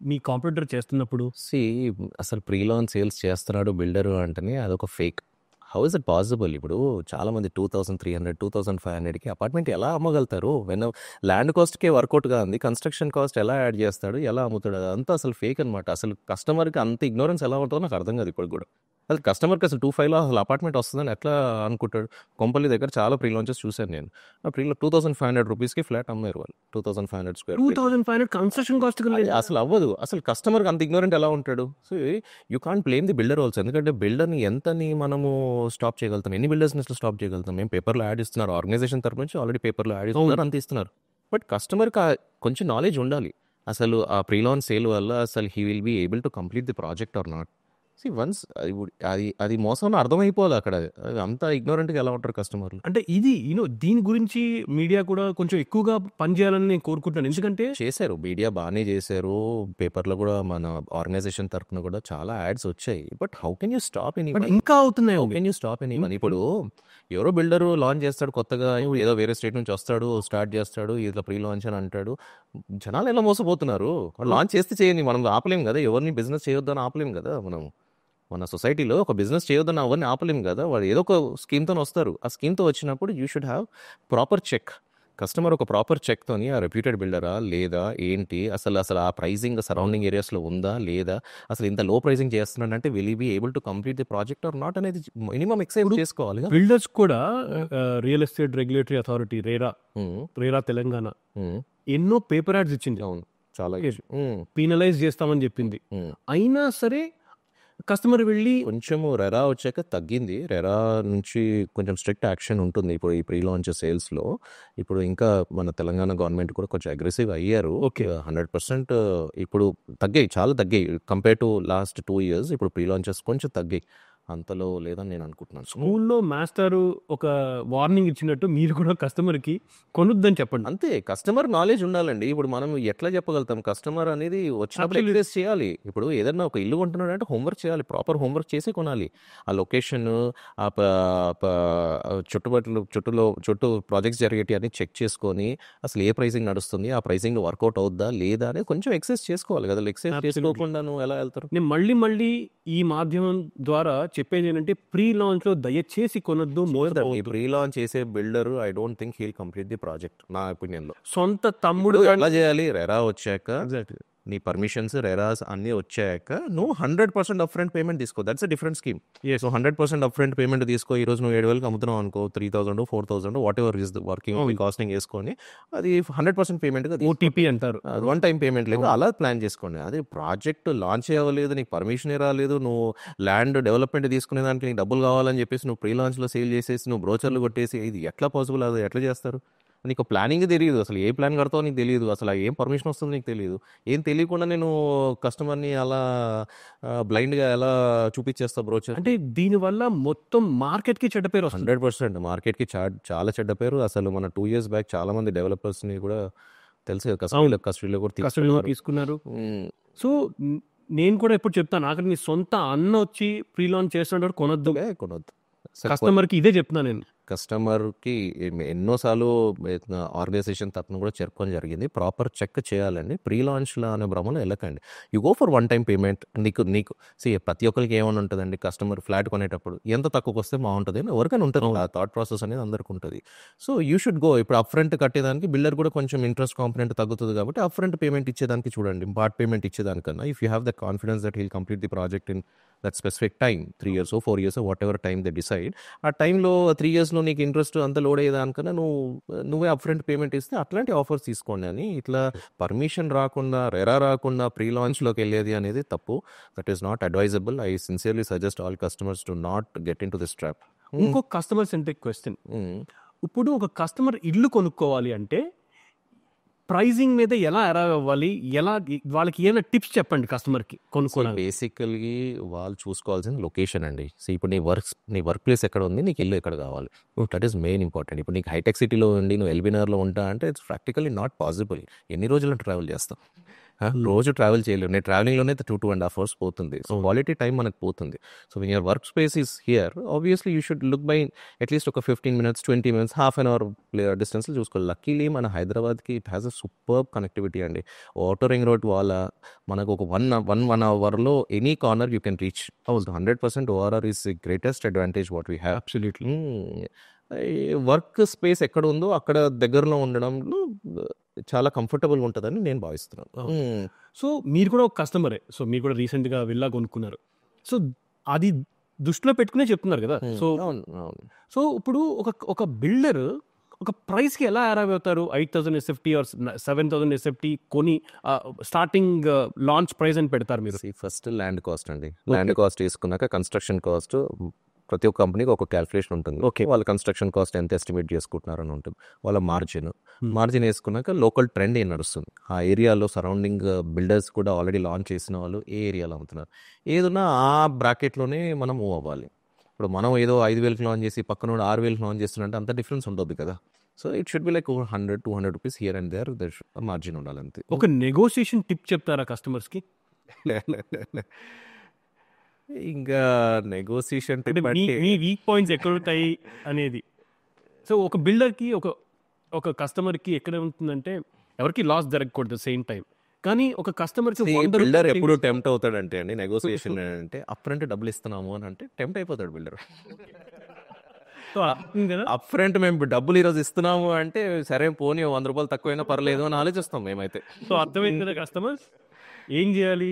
Speaker 1: మీ కాంపిటీటర్ చేస్తున్నప్పుడు?
Speaker 2: అసలు ప్రీ లాంచ్ సేల్స్ చేస్తున్నాడు బిల్డరు అంటేనే అదొక fake. How is it possible? ఇప్పుడు చాలామంది 2300, 2500కి అపార్ట్మెంట్ ఎలా అమ్మగలుగుతారు? ల్యాండ్ కాస్ట్కే వర్కౌట్గా ఉంది, కన్స్ట్రక్షన్ కాస్ట్ ఎలా యాడ్ చేస్తాడు, ఎలా అమ్ముతాడు? అదంతా అసలు ఫేక్ అనమాట. అసలు కస్టమర్కి అంత ఇగ్నోరెన్స్ ఎలా ఉంటుందో నాకు అర్థం కాదు ఇప్పుడు కూడా. అసలు కస్టమర్కి అసలు 2500లో అసలు అపార్ట్మెంట్ వస్తుందని ఎట్లా అనుకుంటాడు? కొంపల్లి దగ్గర చాలా ప్రీ లాంచెస్ చూశాను నేను. ఆ ప్రీలో 2500 రూపీస్కి ఫ్లాట్ అమ్మారు వాళ్ళు. 2500 స్క్వేర్,
Speaker 1: 2500 కన్స్ట్రక్షన్ కాస్ట్
Speaker 2: అసలు అవ్వదు. అసలు కస్టమర్కి అంత ఇగ్నోరెంట్ ఎలా ఉంటాడు? So you can't blame the builder also. ఎందుకంటే బిల్డర్ని ఎంతని మనము స్టాప్ చేయగలుగుతాం? ఎన్ని బిల్డర్స్ని అసలు స్టాప్ చేయగలుగుతాం? మేము పేపర్లో యాడ్ ఇస్తున్నారు, ఆర్గనైజేషన్ తరపు నుంచి ఆల్రెడీ పేపర్లో యాడ్ ఇస్తున్నారు, అంత ఇస్తున్నారు. బట్ కస్టమర్కి కొంచెం నాలెడ్జ్ ఉండాలి. అసలు ఆ ప్రీ లాంచ్ సేల్ వల్ల అసలు he will be able to complete the project or not. Once అది మోసం అర్థమైపోవాలి. అక్కడ అంత ఇగ్నోరెంట్గా ఎలా ఉంటారు కస్టమర్లు?
Speaker 1: అంటే ఇది దీని గురించి మీడియా కూడా కొంచెం ఎక్కువగా పనిచేయాలని నేను కోరుకుంటున్నాను. ఎందుకంటే
Speaker 2: చేశారు, మీడియా బాగానే చేశారు, పేపర్లో కూడా మన ఆర్గనైజేషన్ తరఫున కూడా చాలా యాడ్స్ వచ్చాయి. But how can you stop any?
Speaker 1: ఇంకా అవుతున్నాయి.
Speaker 2: How can you stop any? ఇప్పుడు ఎవరో బిల్డరు లాంచ్ చేస్తాడు కొత్తగా, ఏదో వేరే స్టేట్ నుంచి వస్తాడు, స్టార్ట్ చేస్తాడు, ఇట్లా ప్రీ లాంచ్ అని అంటాడు. జనాలు ఎలా మోసపోతున్నారు? లాంచ్ చేస్తే చేయండి, మనం ఆపలేం కదా. ఎవరిని బిజినెస్ చేయొద్దని ఆపలేం కదా. మన సొసైటీలో ఒక బిజినెస్ చేయొద్దని అవన్నీ ఆపలేం కదా. వాళ్ళు ఏదో ఒక స్కీమ్తో వస్తారు. ఆ స్కీమ్తో వచ్చినప్పుడు you should have proper check. Customer ఒక ప్రాపర్ చెక్తోని ఆ రెప్యూటెడ్ బిల్డరా లేదా ఏంటి, అసలు ఆ ప్రైజింగ్ సరౌండింగ్ ఏరియాస్లో ఉందా లేదా, అసలు ఇంత లో ప్రైజింగ్ చేస్తున్నాడంటే will be able to complete the project or not అనేది మినిమం ఎక్సైజ్ చేసుకోవాలి.
Speaker 1: బిల్డర్స్ కూడా real estate regulatory authority RERA Telangana ఎన్నో పేపర్ యాడ్స్ ఇచ్చింది,
Speaker 2: అవును, చాలా
Speaker 1: పీనలైజ్ చేస్తామని చెప్పింది. అయినా సరే కస్టమర్ వెళ్ళి
Speaker 2: కొంచెము రెరా వచ్చాక తగ్గింది. రెరా నుంచి కొంచెం స్ట్రిక్ట్ యాక్షన్ ఉంటుంది ఇప్పుడు ఈ ప్రీ లాంచ్ సేల్స్లో. ఇప్పుడు ఇంకా మన తెలంగాణ గవర్నమెంట్ కూడా కొంచెం అగ్రెసివ్ అయ్యారు.
Speaker 1: ఓకే.
Speaker 2: 100% ఇప్పుడు తగ్గాయి, చాలా తగ్గాయి కంపేర్ టు లాస్ట్ 2 years. ఇప్పుడు ప్రీ లాంచెస్ కొంచెం తగ్గాయి, అంతలో లేదని నేను అనుకుంటున్నాను.
Speaker 1: స్కూల్లో మాస్టరు ఒక వార్నింగ్ ఇచ్చినట్టు మీరు కూడా కస్టమర్కి కొనుద్దని చెప్పండి.
Speaker 2: అంతే, కస్టమర్ నాలెడ్జ్ ఉండాలండి. ఇప్పుడు మనం ఎట్లా చెప్పగలుగుతాం? కస్టమర్ అనేది వచ్చినప్పుడు
Speaker 1: Absolutely.
Speaker 2: ఎక్స్ప్రెస్ చేయాలి. ఇప్పుడు ఏదన్నా ఒక ఇల్లు కొంటున్నాడు అంటే హోంవర్క్ చేయాలి, ప్రాపర్ హోంవర్క్ చేసి కొనాలి. ఆ లొకేషన్, ఆ చుట్టూ ప్రాజెక్ట్స్ జరిగేటి అని చెక్ చేసుకొని అసలు ఏ ప్రైసింగ్ నడుస్తుంది, ఆ ప్రైసింగ్ వర్కౌట్ అవుద్దా లేదా అనేది కొంచెం ఎక్సెస్ చేసుకోవాలి కదా. Excess
Speaker 1: Absolutely.
Speaker 2: చేసుకోకుండా నువ్వు ఎలా వెళ్తారు?
Speaker 1: నేను మళ్ళీ ఈ మాధ్యమం ద్వారా చెప్పేది ఏంటంటే ప్రీ లాంచ్లో దయచేసి కొనొద్దు,
Speaker 2: ఈ
Speaker 1: మోసపోవద్దు.
Speaker 2: ప్రీ లాంచ్ చేసే builder I don't think he'll complete the project, నా ఒపీనియన్ లో.
Speaker 1: సొంత తమ్ముడు
Speaker 2: ఎలా చేయాలి? రెరా వచ్చాక
Speaker 1: Exactly.
Speaker 2: నీ పర్మిషన్స్, రెరాస్ అన్నీ వచ్చాక నువ్వు 100% అప్ ఫ్రంట్ పేమెంట్ తీసుకో. That's a different scheme.
Speaker 1: Yes.
Speaker 2: So 100% up front payment తీసుకో. ఈ రోజు నువ్వు 7,000 అమ్ముతున్నావు అనుకో, 3,000 4,000 whatever is working costing వేసుకొని అది 100% పేమెంట్
Speaker 1: ఓటీపీ అంటారు.
Speaker 2: వన్ టైం పేమెంట్ లేదు, అలా ప్లాన్ చేసుకోండి. అదే ప్రాజెక్ట్ లాంచ్ అవ్వలేదు, నీకు పర్మిషన్ రాలేదు, నువ్వు ల్యాండ్ డెవలప్మెంట్ తీసుకునే దానికి నీకు డబ్బులు కావాలని చెప్పేసి నువ్వు ప్రీ లాంచ్లో సేల్ చేసేసి నువ్వు బ్రోచర్లు కొట్టేసి ఇది ఎట్లా పాసిబుల్? అది ఎట్లా చేస్తారు? నీకు ప్లానింగ్ తెలియదు, అసలు ఏ ప్లాన్ కడతావో నీకు తెలియదు, అసలు ఏం పర్మిషన్ వస్తుందో నీకు తెలియదు. ఏం తెలియకుండా నేను కస్టమర్ని అలా బ్లైండ్గా ఎలా చూపించేస్తా బ్రోచర్?
Speaker 1: అంటే దీనివల్ల మొత్తం మార్కెట్కి చెడ్డ పేరు వస్తుంది.
Speaker 2: 100% మార్కెట్కి చాలా చెడ్డ పేరు. అసలు మన 2 years బ్యాక్ చాలా మంది డెవలపర్స్ని కూడా తెలుసు కదా, కస్టడీలో కూడా
Speaker 1: కస్టమర్ తీసుకున్నారు. సో నేను కూడా ఎప్పుడు చెప్తాను, ఆఖరి నీ సొంత అన్న వచ్చి ప్రీ లాంచ్ చేస్తున్నాడు కొనొద్దు. కస్టమర్కి ఇదే చెప్తున్నాను నేను.
Speaker 2: కస్టమర్కి ఎన్నోసార్లు ఆర్గనైజేషన్ తరఫున కూడా చెప్పుకొని జరిగింది, ప్రాపర్ చెక్ చేయాలండి. ప్రీ లాంచ్లో అనే భ్రమలో వెళ్ళకండి. You go for one time payment. నీకు ప్రతి ఒక్కరికి ఏమైనా ఉంటుందండి, కస్టమర్ ఫ్లాట్ కొనేటప్పుడు ఎంత తక్కువకి వస్తే బాగుంటుంది అని ఎవరికైనా ఉంటుంది, ఆ థాట్ ప్రాసెస్ అనేది అందరికి ఉంటుంది. So you should go. ఇప్పుడు అప్ ఫ్రంట్ కట్టేదానికి బిల్డర్ కూడా కొంచెం ఇంట్రెస్ట్ కాంపనెంట్ తగ్గుతుంది కాబట్టి అప్ ఫ్రంట్ పేమెంట్ ఇచ్చేదానికి చూడండి, పార్ట్ పేమెంట్ ఇచ్చేదానికన్నా. If you have the confidence that he'll complete the project in that specific time, 3 years 4 years whatever time they decide, ఆ టైంలో 3 yearsలో నీకు ఇంట్రెస్ట్ అంత లోడ్ అయ్యేదానికన్నా నువ్వే అప్ ఫ్రంట్ పేమెంట్ ఇస్తే అట్లాంటి ఆఫర్స్ తీసుకోండి. అని ఇట్లా పర్మిషన్ రాకుండా, రెరా రాకుండా ప్రీ లాంచ్లోకి వెళ్ళేది అనేది తప్పు. That is not advisable. I sincerely suggest all customers to not get in to this trap.
Speaker 1: ఇంకో కస్టమర్ సెంట్రిక్ క్వశ్చన్. ఇప్పుడు ఒక కస్టమర్ ఇల్లు కొనుక్కోవాలి అంటే ప్రైజింగ్ మీద ఎలా అరైవ్ అవ్వాలి, వాళ్ళకి ఏమైనా టిప్స్ చెప్పండి కస్టమర్కి కొనుక్కోవడానికి.
Speaker 2: బేసికల్లీ వాళ్ళు చూసుకోవాల్సిన లొకేషన్ అండి. సో ఇప్పుడు నీ వర్క్ ప్లేస్ ఎక్కడ ఉంది, నీకు ఇల్లు ఎక్కడ కావాలి, దట్ ఈస్ మెయిన్ ఇంపార్టెంట్. ఇప్పుడు నీకు హైటెక్ సిటీలో ఉండి నువ్వు ఎల్బీనగర్లో ఉంటా అంటే ఇట్స్ ప్రాక్టికల్లీ నాట్ పాసిబుల్. ఎన్ని రోజులు ట్రావెల్ చేస్తాం? రోజు ట్రావెల్ చేయలేవు. నేను ట్రావెలింగ్లోనే 2.5 hours పోతుంది. సో క్వాలిటీ టైం మనకు పోతుంది. So when your work space is here, obviously you should look by at least ఒక 15 minutes 20 minutes half an hour డిస్టెన్స్లో చూసుకోవాలి. లక్కీలీ మన హైదరాబాద్కి it has a superb connectivity అండి. ఔటర్ రింగ్ రోడ్ వల్ల మనకు ఒక 1 hourలో any corner you can reach. 100% ORR is the greatest advantage what we have.
Speaker 1: Absolutely.
Speaker 2: Work space ఎక్కడ ఉందో అక్కడ దగ్గరలో ఉండడంలో చాలా కంఫర్టబుల్గా ఉంటుందని నేను భావిస్తున్నాను.
Speaker 1: సో మీరు కూడా ఒక కస్టమరే. సో మీరు కూడా రీసెంట్గా విల్లా కొనుక్కున్నారు. సో అది దృష్టిలో పెట్టుకునే చెప్తున్నారు కదా. సో ఇప్పుడు ఒక బిల్డర్ ఒక ప్రైస్కి ఎలా అరైవ్ అవుతారు? 8,000 SFT ఆర్ 7,000 SFT కొని స్టార్టింగ్ లాంచ్ ప్రైస్ అని పెడతారు మీరు.
Speaker 2: ఫస్ట్ ల్యాండ్ కాస్ట్ అండి. ల్యాండ్ కాస్ట్ తీసుకున్నాక కన్స్ట్రక్షన్ కాస్ట్, ప్రతి ఒక్క కంపెనీకి ఒక క్యాల్కులేషన్ ఉంటుంది.
Speaker 1: ఓకే,
Speaker 2: వాళ్ళ కన్స్ట్రక్షన్ కాస్ట్ ఎంత ఎస్టిమేట్ చేసుకుంటున్నారని ఉంటుంది. వాళ్ళ మార్జిన్ వేసుకున్నాక లోకల్ ట్రెండ్ ఏం నడుస్తుంది, ఆ ఏరియాలో సరౌండింగ్ బిల్డర్స్ కూడా ఆల్రెడీ లాంచ్ చేసిన వాళ్ళు ఏ ఏరియాలో అమ్ముతున్నారు, ఏదన్నా ఆ బ్రాకెట్లోనే మనం మూవ్ అవ్వాలి. ఇప్పుడు మనం ఏదో 5,000కి లాంచ్ చేసి పక్కన 6,000కి లాంచ్ చేస్తున్నట్టు అంత డిఫరెన్స్ ఉండదు కదా. So it should be like 100-200 rupees here and there margin ఉండాలి అంతే.
Speaker 1: ఒక నెగోషియేషన్ టిప్ చెప్తారా కస్టమర్స్కి?
Speaker 2: ఇంకా నెగోసియేషన్
Speaker 1: మీ వీక్ పాయింట్స్ ఎక్కడ ఉంటాయి అనేది. సో ఒక బిల్డర్కి ఒక కస్టమర్కి ఎక్కడ ఉంటుందంటే ఎవరికి లాస్ జరగకూడదు సేమ్ టైం. కానీ ఒక కస్టమర్కి
Speaker 2: బిల్డర్ ఎప్పుడు టెంప్ట్ అవుతాడంటే అండి, నెగోసియేషన్ అంటే అప్ ఫ్రంట్ డబ్బులు ఇస్తున్నాము అని అంటే టెంప్ట్ అయిపోతాడు బిల్డర్. అప్ ఫ్రంట్ మేము డబ్బులు ఈరోజు ఇస్తున్నాము అంటే సరే పోనీ 100 రూపాయలు తక్కువైనా పర్లేదు అని ఆలోచిస్తాం మేమైతే.
Speaker 1: సో అర్థమైంది కదా కస్టమర్స్ ఏం చేయాలి,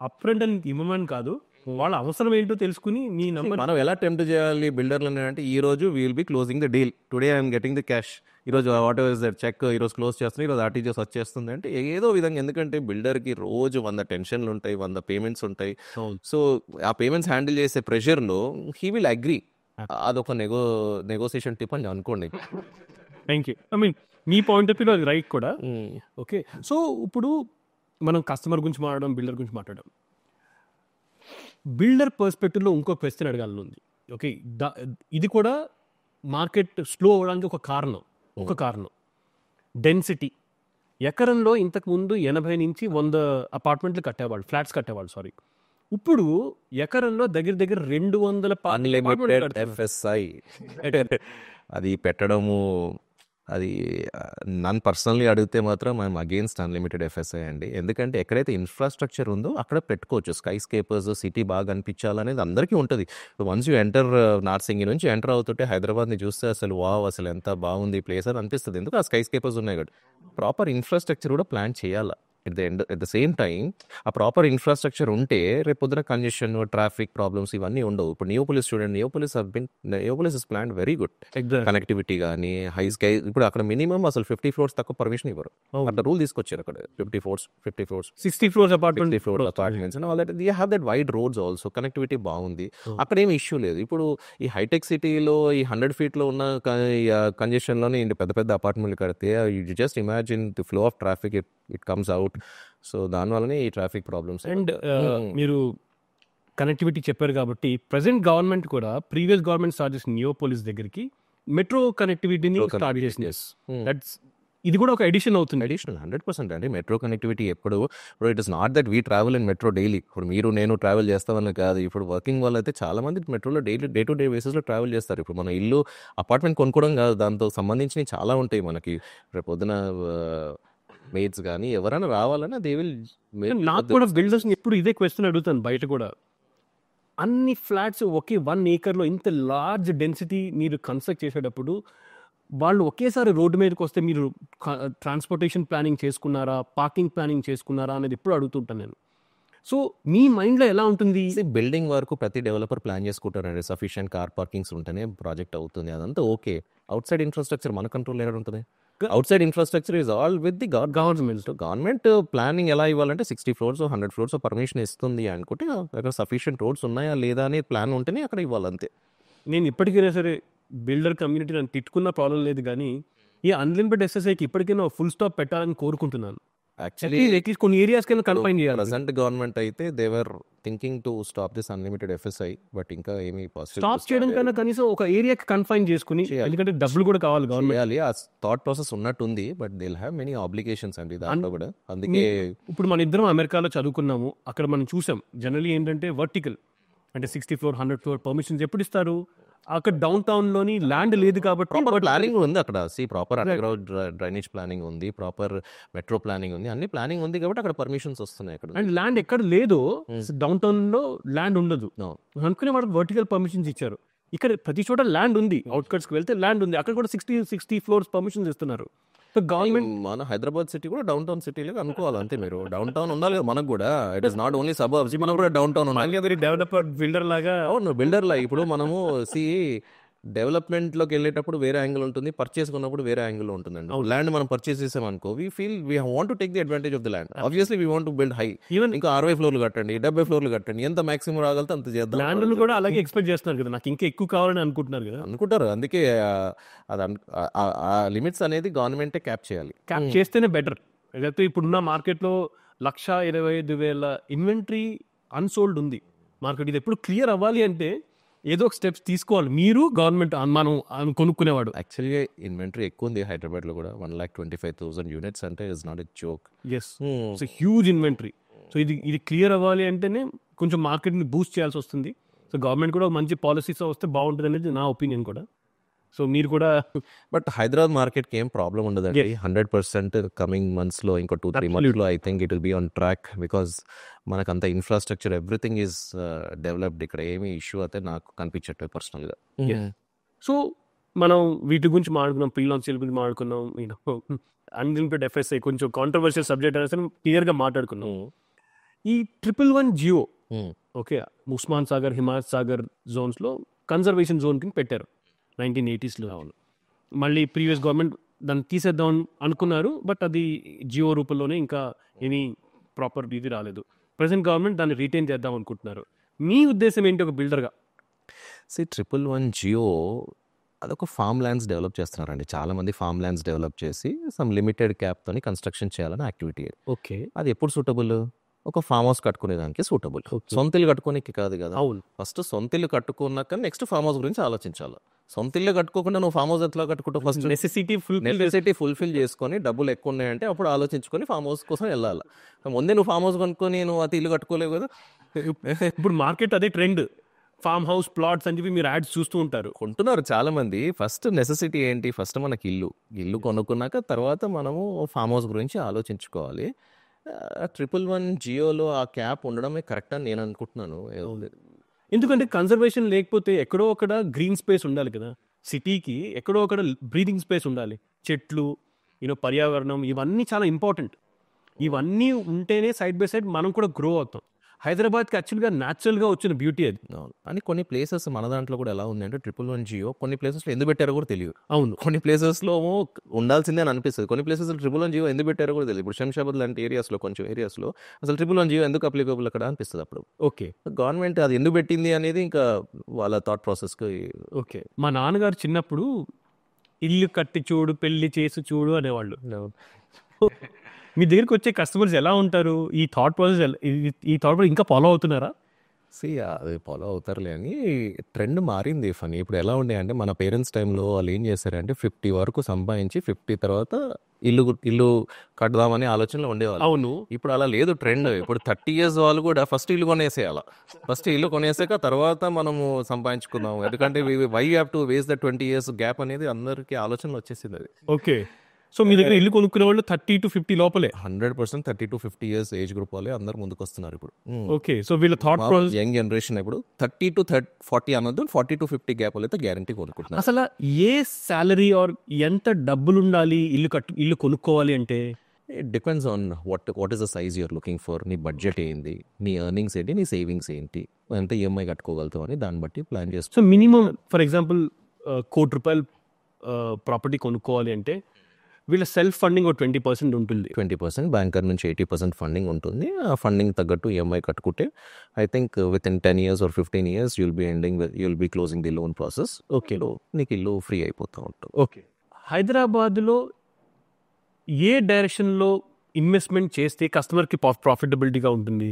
Speaker 1: అప్ ఫ్రంట్ అని ఇవ్వమని కాదు, వాళ్ళ అవసరం ఏంటో తెలుసుకుని మీ నంబర్
Speaker 2: మనం ఎలా టెంప్ట్ చేయాలి బిల్డర్లు అంటే ఈ రోజు will be closing the deal, today I'm getting the cash, ఈ రోజు whatever is that check ఈరోజు క్లోజ్ చేస్తుంది, ఈరోజు ఆర్టీజీఎస్ వచ్చేస్తుంది అంటే ఏదో విధంగా. ఎందుకంటే బిల్డర్కి రోజు 100 టెన్షన్లు ఉంటాయి, 100 పేమెంట్స్ ఉంటాయి. సో ఆ పేమెంట్స్ హ్యాండిల్ చేసే ప్రెషర్లో హీ విల్ అగ్రీ. అదొక నెగోసియేషన్ టిప్ అని అనుకోండి.
Speaker 1: Thank you. I mean me point of వ్యూలో అది రైట్ కూడా. ఓకే, సో ఇప్పుడు మనం కస్టమర్ గురించి మాట్లాడడం, బిల్డర్ గురించి మాట్లాడడం. బిల్డర్ పర్స్పెక్టివ్లో ఇంకో క్వశ్చన్ అడగాలని ఉంది. ఓకే, ఇది కూడా మార్కెట్ స్లో అవ్వడానికి ఒక కారణం డెన్సిటీ. ఎకరంలో ఇంతకుముందు 80 నుంచి 100 అపార్ట్మెంట్లు కట్టేవాళ్ళు, ఫ్లాట్స్ కట్టేవాళ్ళు, సారీ. ఇప్పుడు ఎకరంలో దగ్గర 200
Speaker 2: అన్లిమిటెడ్ ఎఫ్ఎస్ఐ అది పెట్టడము, అది నన్ను పర్సనల్లీ అడిగితే మాత్రం ఐఎమ్ అగేన్స్ట్ అన్లిమిటెడ్ ఎఫ్ఎస్ఐ అండి. ఎందుకంటే ఎక్కడైతే ఇన్ఫ్రాస్ట్రక్చర్ ఉందో అక్కడ పెట్టుకోవచ్చు. స్కై స్కేపర్స్, సిటీ బాగా కనిపించాలనేది అందరికీ ఉంటుంది. వన్స్ యూ ఎంటర్ నార్సింగి నుంచి ఎంటర్ అవుతుంటే హైదరాబాద్ని చూస్తే అసలు వావ్, అసలు ఎంత బాగుంది ప్లేస్ అని అనిపిస్తుంది. ఎందుకు ఆ స్కై స్కేపర్స్ ఉన్నాయి కాబట్టి. ప్రాపర్ ఇన్ఫ్రాస్ట్రక్చర్ కూడా ప్లాన్ చేయాలి. ఎట్ ద సేమ్ టైం ఆ ప్రాపర్ ఇన్ఫ్రాస్ట్రక్చర్ ఉంటే రేపు పొద్దున కంజెషన్, ట్రాఫిక్ ప్రాబ్లమ్స్ ఇవన్నీ ఉండవు. ఇప్పుడు నియోపోలిస్ చూడండి, Neopolis is plan very good. Connectivity కానీ హై స్కై, ఇప్పుడు అక్కడ మినిమం అసలు 50 floors తక్కువ పర్మిషన్ ఇవ్వరు. అట్లా రూల్ తీసుకొచ్చారు అక్కడ. 50 floors
Speaker 1: 60 floors apartment,
Speaker 2: 50 floors apartments and all that. They have that wide roads also, connectivity బాగుంది. అక్కడ ఏమి ఇష్యూ లేదు. ఇప్పుడు ఈ హైటెక్ సిటీలో ఈ 100 feet ఉన్న కంజెషన్లోనే పెద్ద పెద్ద అపార్ట్మెంట్లు కడితే you just imagine the flow of traffic it comes out. So దానివల్లనే ఈ ట్రాఫిక్ ప్రాబ్లమ్స్.
Speaker 1: అండ్ మీరు కనెక్టివిటీ చెప్పారు కాబట్టి ప్రజెంట్ గవర్నమెంట్ కూడా ప్రీవియస్ గవర్నమెంట్ స్టార్ట్ చేసిన నియోపోలిస్ దగ్గరికి మెట్రో కనెక్టివిటీని స్టార్ట్ చేసింది. దట్స్ ఇది కూడా ఒక ఎడిషన్ అవుతుంది.
Speaker 2: అడిషనల్ 100% అండి. మెట్రో కనెక్టివిటీ ఎప్పుడు it is not that we travel in metro daily. ఇప్పుడు మీరు నేను ట్రావెల్ చేస్తామని కాదు. ఇప్పుడు వర్కింగ్ వాళ్ళు అయితే చాలా మంది మెట్రోలో డే టు డే బేసిస్లో ట్రావెల్ చేస్తారు. ఇప్పుడు మన ఇల్లు అపార్ట్మెంట్ కొనుక్కోవడం కాదు, దాంతో సంబంధించినవి చాలా ఉంటాయి మనకి. రేపు పొద్దున మేట్స్ కానీ ఎవరైనా రావాలన్నా దే విల్.
Speaker 1: నాకు కూడా బిల్డర్స్ ఎప్పుడు ఇదే క్వశ్చన్ అడుగుతాను బయట కూడా. అన్ని ఫ్లాట్స్ ఒకే 1 acre ఇంత లార్జ్ డెన్సిటీ మీరు కన్స్ట్రక్ట్ చేసేటప్పుడు వాళ్ళు ఒకేసారి రోడ్డు మీదకి వస్తే మీరు ట్రాన్స్పోర్టేషన్ ప్లానింగ్ చేసుకున్నారా, పార్కింగ్ ప్లానింగ్ చేసుకున్నారా అనేది ఎప్పుడు అడుగుతుంటాను నేను. సో మీ మైండ్లో ఎలా ఉంటుంది?
Speaker 2: బిల్డింగ్ వరకు ప్రతి డెవలపర్ ప్లాన్ చేసుకుంటారండి. సఫిషియెంట్ కార్ పార్కింగ్స్ ఉంటేనే ప్రాజెక్ట్ అవుతుంది, అదంతా ఓకే. అవుట్ సైడ్ ఇన్ఫ్రాస్ట్రక్చర్ మన కంట్రోల్ ఎక్కడ ఉంటుంది? Out side infrastructure is all with the government. Planning ఎలా ఇవ్వాలంటే 60 floors 100 floors పర్మిషన్ ఇస్తుంది అనుకుంటే అక్కడ సఫిషియెంట్ రోడ్స్ ఉన్నాయా లేదా అనే ప్లాన్ ఉంటేనే అక్కడ ఇవ్వాలంతే.
Speaker 1: నేను ఇప్పటికైనా సరే బిల్డర్ కమ్యూనిటీ నన్ను తిట్టుకున్న ప్రాబ్లం లేదు, కానీ ఈ అన్లిమిటెడ్ ఎస్ఎస్ఐకి ఇప్పటికైనా ఫుల్ స్టాప్ పెట్టాలని కోరుకుంటున్నాను. యాక్చువల్లీ కొన్ని ఏరియాస్ కింద కన్ఫైన్ చేయాలి.
Speaker 2: ప్రెసెంట్ గవర్నమెంట్ అయితే they were thinking to stop this unlimited FSI, but ఇంకా ఏమీ
Speaker 1: స్టాప్ చేయడం కన్నా కనీసం ఒక ఏరియాకి కన్ఫైన్ చేసుకుని, ఎందుకంటే డబ్బులు కూడా కావాలి గవర్నమెంట్.
Speaker 2: ఆ థాట్ ప్రాసెస్ ఉన్నట్టుంది, but they will have many obligations అండి దాంట్లో కూడా. అందుకే
Speaker 1: ఇప్పుడు మన ఇద్దరం అమెరికాలో చదువుకున్నాము, అక్కడ మనం చూసాం జనరల్లీ ఏంటంటే వర్టికల్ అంటే 60 floor 100 floor పర్మిషన్స్ ఎప్పుడు ఇస్తారు? అక్కడ డౌన్ టౌన్ లోని ల్యాండ్ లేదు కాబట్టి
Speaker 2: ప్లానింగ్ ఉంది అక్కడ. ప్రాపర్ అండర్గ్రౌండ్ డ్రైనేజ్ ప్లానింగ్ ఉంది, ప్రాపర్ మెట్రో ప్లానింగ్ ఉంది, అన్ని ప్లానింగ్ ఉంది కాబట్టి అక్కడ పర్మిషన్స్ వస్తున్నాయి. అక్కడ
Speaker 1: అండ్ ల్యాండ్ ఎక్కడ లేదు, డౌన్ టౌన్ లో ల్యాండ్ ఉండదు అనుకునే వాళ్ళకి వర్టికల్ పర్మిషన్స్ ఇచ్చారు. ఇక్కడ ప్రతి చోట ల్యాండ్ ఉంది, అవుట్కట్స్ కి వెళ్తే ల్యాండ్ ఉంది, అక్కడ కూడా 60 floors పర్మిషన్స్ ఇస్తున్నారు. గవర్నమెంట్
Speaker 2: మన హైదరాబాద్ సిటీ కూడా డౌన్ టౌన్ సిటీలో అనుకోవాలి అంతే. మీరు డౌన్ టౌన్ ఉండాలి కదా మనకు కూడా. It is not only suburbs, మనం కూడా డౌన్ టౌన్ ఉండాలి.
Speaker 1: డెవలపర్ బిల్డర్ లాగా.
Speaker 2: అవును, బిల్డర్ లాగా. ఇప్పుడు మనము డెవలప్మెంట్లోకి వెళ్ళేటప్పుడు వేరే యాంగిల్ ఉంటుంది, పర్చేస్ కొన్నప్పుడు వేరే యాంగిల్ ఉంటుందండి. ల్యాండ్ మనం పర్చేస్ చేసాం అనుకో, we feel we want to take the advantage of the land. Obviously we want to build high. Even ఇంకా 60 floors కట్టండి, 70 floors కట్టండి, ఎంత మాక్సిమం రాగలితే అంత చేద్దాం.
Speaker 1: ల్యాండ్ కూడా అలాగే ఎక్స్పెక్ట్ చేస్తున్నారు కదా, నాకు ఇంకా ఎక్కువ కావాలని అనుకుంటున్నారు కదా.
Speaker 2: అనుకుంటారు, అందుకే అది ఆ లిమిట్స్ అనేది గవర్నమెంటే క్యాప్ చేయాలి.
Speaker 1: క్యాప్ చేస్తేనే బెటర్. అయితే ఇప్పుడున్న మార్కెట్లో 1,25,000 ఇన్వెంటరీ అన్సోల్డ్ ఉంది మార్కెట్. ఇది ఎప్పుడు క్లియర్ అవ్వాలి అంటే ఏదో ఒక స్టెప్స్ తీసుకోవాలి మీరు, గవర్నమెంట్, మనం కొనుక్కునేవాడు.
Speaker 2: యాక్చువల్గా ఇన్వెంటరీ ఎక్కువ ఉంది హైదరాబాద్లో కూడా. 1,25,000 units అంటే is not a joke.
Speaker 1: Yes, it's huge inventory. So ఇది క్లియర్ అవ్వాలి అంటేనే కొంచెం మార్కెట్ని బూస్ట్ చేయాల్సి వస్తుంది. సో గవర్నమెంట్ కూడా మంచి పాలసీస్ వస్తే బాగుంటుంది అనేది నా ఒపీనియన్ కూడా. సో మీరు కూడా.
Speaker 2: బట్ హైదరాబాద్ మార్కెట్కి ఏం ప్రాబ్లం ఉండదండి. 100% కమింగ్ మంత్స్లో, ఇంకో 2-3 monthsలో I think it will be on track. Because మనకు అంత ఇన్ఫ్రాస్ట్రక్చర్ ఎవ్రీథింగ్ ఈజ్ డెవలప్డ్. ఇక్కడ ఏమీ ఇష్యూ అయితే నాకు కనిపించట్లేదు పర్సనల్గా.
Speaker 1: సో మనం వీటి గురించి మాట్లాడుకున్నాం, ప్రీ లాంచ్ సేల్ గురించి మాట్లాడుకున్నాం, అన్లిమిటెడ్ ఎఫ్ఎస్ఐ కొంచెం కాంట్రవర్షియల్ సబ్జెక్ట్ అనేసి క్లియర్గా మాట్లాడుకున్నాం. ఈ 111 జియో ఓకే, ఉస్మాన్ సాగర్, హిమాయత్ సాగర్ జోన్స్లో కన్జర్వేషన్ జోన్ కింద పెట్టారు 1980s. మళ్ళీ ప్రీవియస్ గవర్నమెంట్ దాన్ని తీసేద్దాం అనుకున్నారు, బట్ అది జియో రూపంలోనే ఇంకా ఏమీ ప్రాపర్ ఇది రాలేదు. ప్రజెంట్ గవర్నమెంట్ దాన్ని రిటైన్ చేద్దాం అనుకుంటున్నారు. మీ ఉద్దేశం ఏంటి ఒక బిల్డర్గా?
Speaker 2: 111 జియో అదొక ఫామ్ ల్యాండ్స్ డెవలప్ చేస్తున్నారండి. చాలామంది ఫామ్ ల్యాండ్స్ డెవలప్ చేసి సమ్ లిమిటెడ్ క్యాప్తోని కన్స్ట్రక్షన్ చేయాలని యాక్టివిటీ.
Speaker 1: ఓకే,
Speaker 2: అది ఎప్పుడు సూటబుల్? ఒక ఫామ్ హౌస్ కట్టుకునేదానికి సూటబుల్. సొంత ఇల్లు కట్టుకోనికి కాదు కదా.
Speaker 1: అవును.
Speaker 2: ఫస్ట్ సొంత ఇల్లు కట్టుకున్నాక నెక్స్ట్ ఫామ్ హౌస్ గురించి ఆలోచించాలి. సొంత ఇల్లు కట్టుకోకుండా నువ్వు ఫామ్ హౌస్ ఎట్లా కట్టుకుంటావు? ఫస్ట్ నెసెసిటీ ఫుల్ఫిల్ చేసుకొని డబ్బులు ఎక్కువ ఉన్నాయంటే అప్పుడు ఆలోచించుకొని ఫామ్ హౌస్ కోసం వెళ్ళాలి. ముందే నువ్వు ఫామ్ హౌస్ కొనుక్కొని నువ్వు అది ఇల్లు కట్టుకోలేవు కదా.
Speaker 1: ఇప్పుడు మార్కెట్ అదే ట్రెండ్, ఫామ్ హౌస్ ప్లాట్స్ అని చెప్పి మీరు యాడ్స్ చూస్తూ ఉంటారు,
Speaker 2: కొంటున్నారు చాలా మంది. ఫస్ట్ నెసెసిటీ ఏంటి? ఫస్ట్ మనకి ఇల్లు కొనుక్కున్నాక తర్వాత మనము ఫామ్ హౌస్ గురించి ఆలోచించుకోవాలి. 111 జియోలో ఆ క్యాప్ ఉండడమే కరెక్ట్ అని నేను అనుకుంటున్నాను.
Speaker 1: ఎందుకంటే కన్జర్వేషన్ లేకపోతే ఎక్కడో అక్కడ గ్రీన్ స్పేస్ ఉండాలి కదా. సిటీకి ఎక్కడో అక్కడ బ్రీతింగ్ స్పేస్ ఉండాలి, చెట్లు, పర్యావరణం, ఇవన్నీ చాలా ఇంపార్టెంట్. ఇవన్నీ ఉంటేనే సైడ్ బై సైడ్ మనం కూడా గ్రో అవుతాం. హైదరాబాద్కి యాక్చువల్గా న్యాచురల్గా వచ్చిన బ్యూటీ అది.
Speaker 2: అవును, అని కొన్ని ప్లేసెస్ మన దాంట్లో కూడా ఎలా ఉంది అంటే 111 జియో కొన్ని ప్లేసెస్లో ఎందుకు పెట్టారో కూడా తెలియదు.
Speaker 1: అవును,
Speaker 2: కొన్ని ప్లేసెస్లో ఉండాల్సిందే అని అనిపిస్తుంది, కొన్ని ప్లేసెస్ 111 జియో ఎందుకు పెట్టారో కూడా తెలియదు. ఇప్పుడు శంషాబాద్ లాంటి ఏరియాస్లో కొంచెం ఏరియాస్లో అసలు 111 జియో ఎందుకు అప్లికబుల్ అక్కడ అనిపిస్తుంది అప్పుడు.
Speaker 1: ఓకే,
Speaker 2: గవర్నమెంట్ అది ఎందుకు పెట్టింది అనేది ఇంకా వాళ్ళ థాట్ ప్రాసెస్కి.
Speaker 1: ఓకే, మా నాన్నగారు చిన్నప్పుడు ఇల్లు కట్టి చూడు, పెళ్లి చేసి చూడు అనేవాళ్ళు. మీ దగ్గరికి వచ్చే కస్టమర్స్ ఎలా ఉంటారు? ఈ థాట్ ప్రాసెస్ ఇంకా ఫాలో అవుతున్నారా?
Speaker 2: అది ఫాలో అవుతారులే అని ట్రెండ్ మారింది. ఫనీ ఇప్పుడు ఎలా ఉండే అంటే మన పేరెంట్స్ టైంలో వాళ్ళు ఏం చేశారంటే 50 వరకు సంపాదించి 50 తర్వాత ఇల్లు కడదామనే ఆలోచనలో ఉండేవాళ్ళు.
Speaker 1: అవును,
Speaker 2: ఇప్పుడు అలా లేదు ట్రెండ్. ఇప్పుడు 30 years వాళ్ళు కూడా ఫస్ట్ ఇల్లు కొనేసేయాలి. ఫస్ట్ ఇల్లు కొనేసాక తర్వాత మనము సంపాదించుకుందాం. ఎందుకంటే why have to waste the 20 years gap అనేది అందరికీ ఆలోచనలు వచ్చేసింది అది.
Speaker 1: ఓకే, సో మీ దగ్గర ఇల్లు కొనుక్కునే వాళ్ళు 30 to 50 లోపలే?
Speaker 2: 100% 30 to 50 years ఏజ్ గ్రూప్ వాళ్ళే అందరు ముందుకు వస్తున్నారు ఇప్పుడు.
Speaker 1: ఓకే, సో వీళ్ళ థాట్ ప్రాసెస్
Speaker 2: యంగ్ జనరేషన్ ఇప్పుడు 30 to 40 అన్నది 40 to 50 గ్యాప్ అయితే గ్యారంటీ కొనుక్కుంటున్నారు.
Speaker 1: అసలు ఏ సాలరీ ఆర్ ఎంత డబ్బులు ఉండాలి ఇల్లు కొనుక్కోవాలి అంటే?
Speaker 2: It depends on what is the size you're looking for. నీ బడ్జెట్ ఏంటి, నీ ఎర్నింగ్స్ ఏంటి, నీ సేవింగ్స్ ఏంటి, ఎంత ఈఎంఐ కట్టుకోగలుగుతావు అని దాన్ని బట్టి ప్లాన్ చేసుకో.
Speaker 1: So minimum for example ₹1,00,00,000 property కొనుక్కోవాలి అంటే వీళ్ళ సెల్ఫ్ ఫండింగ్ ఒక 20% ఉంటుంది.
Speaker 2: 20% బ్యాంకర్ నుంచి 80% ఫండింగ్ ఉంటుంది. ఆ ఫండింగ్ తగ్గట్టు ఈఎంఐ కట్టుకుంటే I think with in 10 years or 15 years you'll be closing the loan process.
Speaker 1: Okay,
Speaker 2: నీకు ఇల్లు ఫ్రీ అయిపోతూ ఉంటుంది.
Speaker 1: ఓకే, హైదరాబాద్లో ఏ డైరెక్షన్లో ఇన్వెస్ట్మెంట్ చేస్తే కస్టమర్కి ప్రాఫిటబిలిటీగా ఉంటుంది?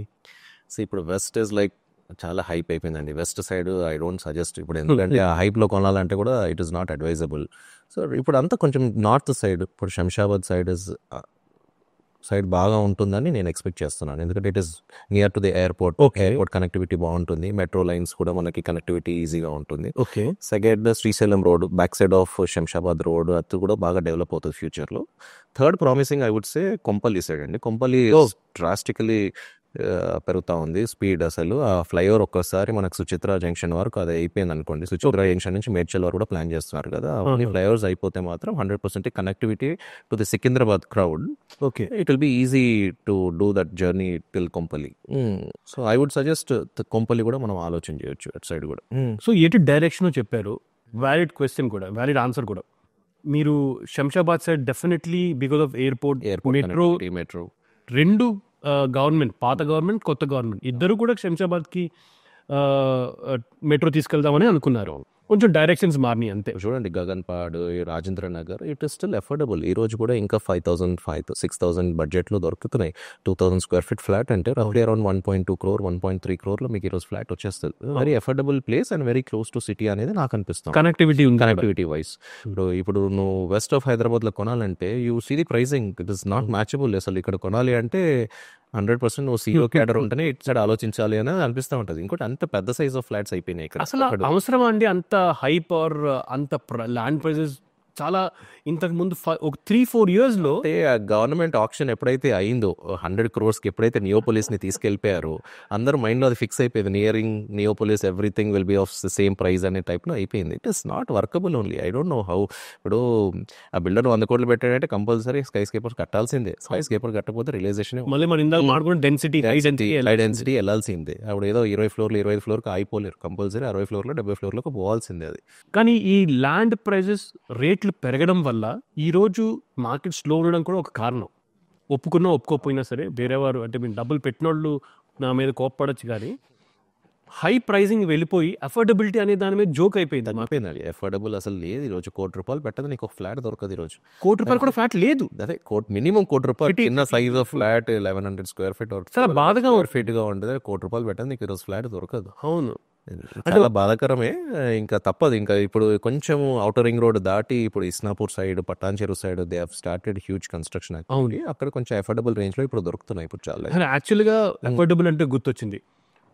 Speaker 2: సో ఇప్పుడు వెస్ట్ ఇస్ లైక్ చాలా హైప్ అయిపోయిందండి. West side I don't suggest ఇప్పుడు, ఎందుకంటే ఆ హైప్లో కొనాలంటే కూడా it is not advisable. So ఇప్పుడు అంతా కొంచెం నార్త్ సైడ్, ఇప్పుడు శంషాబాద్ సైడ్ బాగా ఉంటుందని నేను ఎక్స్పెక్ట్ చేస్తున్నాను. ఎందుకంటే it is near to the airport. Airport connectivity బాగుంటుంది, మెట్రో లైన్స్ కూడా మనకి కనెక్టివిటీ ఈజీగా ఉంటుంది.
Speaker 1: Okay,
Speaker 2: second Srisailam road, back side of Shamshabad road, అది కూడా బాగా డెవలప్ అవుతుంది ఫ్యూచర్లో. Third promising I would say Kompally side అండి. కొంపల్లి డ్రాస్టికలీ పెరుగుతూ ఉంది స్పీడ్. అసలు ఆ ఫ్లైఓవర్ ఒక్కసారి మనకు సుచిత్ర జంక్షన్ వరకు అది అయిపోయింది అనుకోండి. సుచిత్ర జంక్షన్ నుంచి మేడ్చల్ వరకు కూడా ప్లాన్ చేస్తున్నారు కదా. అవన్నీ ఫ్లైఓవర్స్ అయిపోతే మాత్రం 100% connectivity to the Secunderabad crowd.
Speaker 1: Okay,
Speaker 2: it will be easy to do that journey till Kompally. So I would suggest Kompally కూడా మనం ఆలోచన చేయొచ్చు అటు సైడ్ కూడా.
Speaker 1: సో ఎటు డైరెక్షన్ చెప్పారు, వ్యాలిడ్ క్వశ్చన్ కూడా, వ్యాలిడ్ ఆన్సర్ కూడా. మీరు Shamshabad side definitely because of airport, metro రెండు గవర్నమెంట్, పాత గవర్నమెంట్, కొత్త గవర్నమెంట్ ఇద్దరు కూడా శంషాబాద్కి మెట్రో తీసుకెళ్దామని అనుకున్నారు. కొంచెం డైరెక్షన్స్ మారినాయి అంతే.
Speaker 2: చూడండి Gaganpahad, Rajendra Nagar, it is still affordable. ఈ రోజు కూడా ఇంకా 5,000-6,000 బడ్జెట్లో దొరుకుతున్నాయి. 2,000 square feet ఫ్లాట్ అంటే రఫ్లీ అరౌండ్ 1.2 crore 1.3 crore మీకు ఈరోజు ఫ్లాట్ వచ్చేస్తుంది. Very affordable place and very close to city అనేది నాకు అనిపిస్తుంది. కనెక్టివిటీ వైస్ ఇప్పుడు నువ్వు వెస్ట్ ఆఫ్ హైదరాబాద్లో కొనాలంటే you see the pricing, it is not matchable. అసలు ఇక్కడ కొనాలి అంటే 100% నువ్వు CEO క్యాడర్ ఉంటేనే ఇటు సైడ్ ఆలోచించాలి అనేది అనిపిస్తూ ఉంటుంది. ఇంకోటి అంత పెద్ద సైజ్ ఆఫ్ ఫ్లాట్స్ అయిపోయినాయి ఇక్కడ.
Speaker 1: అసలు అవసరం అండి అంత హైప్ ఆర్ అంత ల్యాండ్ ప్రైజెస్ చాలా ఇంతకుముందు ఒక 3-4 ఇయర్స్లో
Speaker 2: అంటే ఆ గవర్నమెంట్ ఆప్షన్ ఎప్పుడైతే అయిందో 100 crores ఎప్పుడైతే నియోపోలిస్ ని తీసుకెళ్ళిపోయారో అందరూ మైండ్ లో అది ఫిక్స్ అయిపోయింది. Nearing Neopolis everything will be of the same price అనే టైప్ లో అయిపోయింది. It is not workable only. I don't know how. ఇప్పుడు ఆ బిల్డర్ 100 కోట్లు పెట్టాడంటే కంపల్సరీ స్కై స్కేపర్ కట్టాల్సిందే. స్కై స్కేపర్ కట్టకపోతే రిలైజేషన్
Speaker 1: మళ్ళీ మనం ఇందాక మాట్లాడుకున్న డెన్సిటీ
Speaker 2: డెన్సిటీ వెళ్ళాల్సిందే. అప్పుడు ఏదో 20 ఫ్లోర్లు 25 ఫ్లోర్కి అయిపోలేరు. కంపల్సరీ 60 ఫ్లోర్లో 70 ఫ్లోర్లకు పోవాల్సిందే అది.
Speaker 1: కానీ ఈ ల్యాండ్ ప్రైజెస్ రేట్లు పెరగడం వల్ల ఈరోజు మార్కెట్ స్లో ఉండడం కూడా ఒక కారణం. ఒప్పుకున్నా ఒప్పుకోకపోయినా సరే వేరేవారు అంటే మీరు డబ్బులు పెట్టిన వాళ్ళు నా మీద కోప్పడచ్చు, కానీ హై ప్రైజింగ్ వెళ్ళిపోయి అఫోర్డబిలిటీ అనే దాని మీద జోక్ అయిపోయింది.
Speaker 2: అయిపోయింది. అఫోర్డబుల్ అసలు లేదు ఈరోజు. ₹1,00,00,000 పెట్టదు నీకు ఒక ఫ్లాట్ దొరకదు ఈరోజు.
Speaker 1: ₹1,00,00,000 కూడా ఫ్లాట్ లేదు.
Speaker 2: అదే మినిమం ₹1,00,00,000 చిన్న size of flat 1100 square feet
Speaker 1: చాలా బాధగా
Speaker 2: ఫీట్ గా ఉంటుంది. ₹1,00,00,000 పెట్టదు నీకు ఈరోజు ఫ్లాట్ దొరకదు.
Speaker 1: అవును,
Speaker 2: చాలా బాధాకరమే. ఇంకా తప్పదు. ఇంకా ఇప్పుడు కొంచెం ఔటర్ రింగ్ రోడ్ దాటి ఇప్పుడు ఇస్నాపూర్ సైడ్, పట్టాన్ చెరువు side they have started huge construction. అక్కడ కొంచెం అఫోర్డబుల్ రేంజ్ లో ఇప్పుడు దొరుకుతున్నాయి ఇప్పుడు చాలా.
Speaker 1: యాక్చువల్గా అఫోర్డబుల్ అంటే గుర్తొచ్చింది,